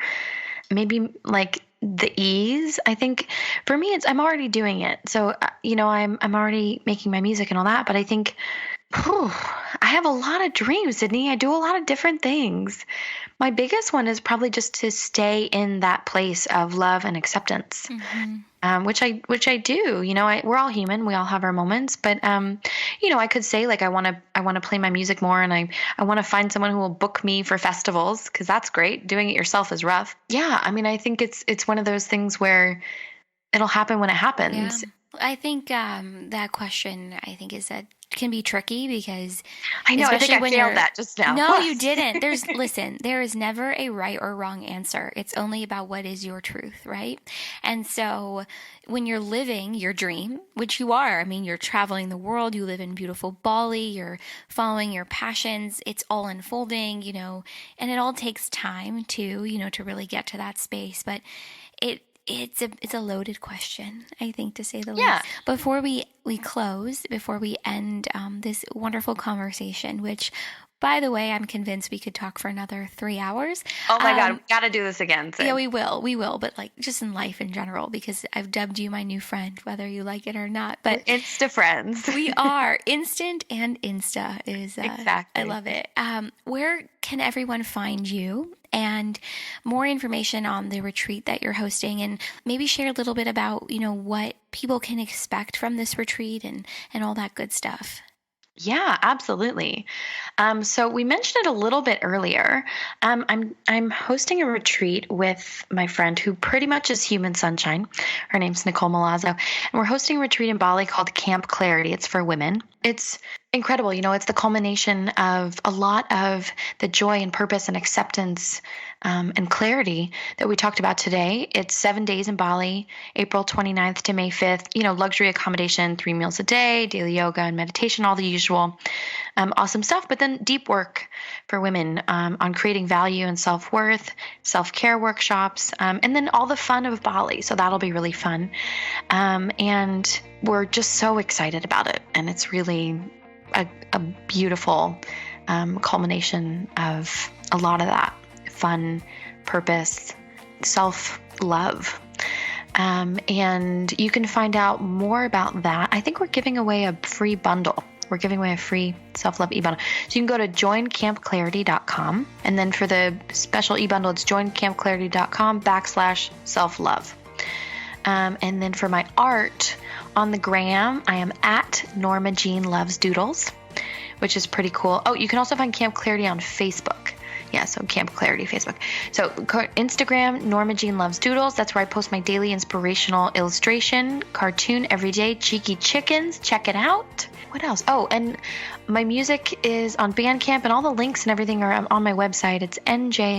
maybe like the ease. I think for me, I'm already doing it. So, I'm already making my music and all that, but I think, I have a lot of dreams, Sydney. I do a lot of different things. My biggest one is probably just to stay in that place of love and acceptance, which I do. We're all human. We all have our moments, but I could say like I want to play my music more, and I want to find someone who will book me for festivals because that's great. Doing it yourself is rough. Yeah, I mean, I think it's one of those things where it'll happen when it happens. Yeah. I think that question can be tricky because I know. I think I failed that just now. No, you didn't. There is never a right or wrong answer. It's only about what is your truth, right? And so when you're living your dream, which you are, I mean, you're traveling the world, you live in beautiful Bali, you're following your passions, it's all unfolding, and it all takes time to really get to that space. But it's a loaded question, I think, to say the least. Before we close, before we end this wonderful conversation, which, by the way, I'm convinced we could talk for another 3 hours. Oh my God, we got to do this again. Sid. Yeah, we will, but like just in life in general, because I've dubbed you my new friend, whether you like it or not. But we're Insta friends. We are. Instant and Insta is exactly. I love it. Where can everyone find you? And more information on the retreat that you're hosting, and maybe share a little bit about, what people can expect from this retreat and all that good stuff. Yeah, absolutely. So we mentioned it a little bit earlier. I'm hosting a retreat with my friend who pretty much is human sunshine. Her name's Nicole Malazzo, and we're hosting a retreat in Bali called Camp Clarity. It's for women. It's incredible. It's the culmination of a lot of the joy and purpose and acceptance and clarity that we talked about today. It's 7 days in Bali, April 29th to May 5th, luxury accommodation, 3 meals a day, daily yoga and meditation, all the usual awesome stuff. But then deep work for women on creating value and self-worth, self-care workshops, and then all the fun of Bali. So that'll be really fun. And we're just so excited about it. And it's really a beautiful culmination of a lot of that fun, purpose, self-love. And you can find out more about that. I think we're giving away a free bundle. We're giving away a free self-love e-bundle. So you can go to joincampclarity.com. And then for the special e-bundle, it's joincampclarity.com/self-love. And then for my art on the gram, I am at Norma Jean Loves Doodles, which is pretty cool. Oh, you can also find Camp Clarity on Facebook. Yeah, so Camp Clarity Facebook. So Instagram, Norma Jean Loves Doodles. That's where I post my daily inspirational illustration, cartoon every day, Cheeky Chickens. Check it out. What else? Oh, and my music is on Bandcamp, and all the links and everything are on my website. It's njloves.com.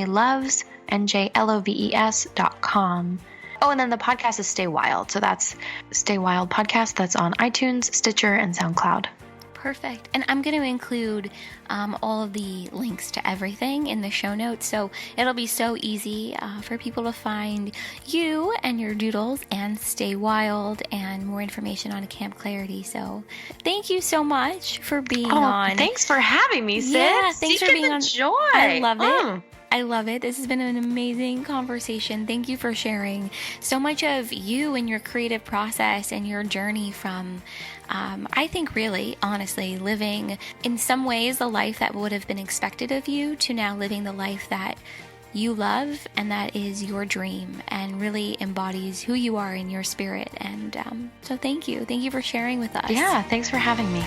Oh, and then the podcast is Stay Wild. So that's Stay Wild Podcast. That's on iTunes, Stitcher, and SoundCloud. Perfect. And I'm going to include all of the links to everything in the show notes. So it'll be so easy for people to find you and your doodles and Stay Wild and more information on Camp Clarity. So thank you so much for being on. Thanks for having me, sis. Yeah, thanks for being on. Joy. I love it. I love it. This has been an amazing conversation. Thank you for sharing so much of you and your creative process and your journey from, I think really, honestly, living in some ways the life that would have been expected of you to now living the life that you love and that is your dream and really embodies who you are in your spirit. And so thank you. Thank you for sharing with us. Yeah, thanks for having me.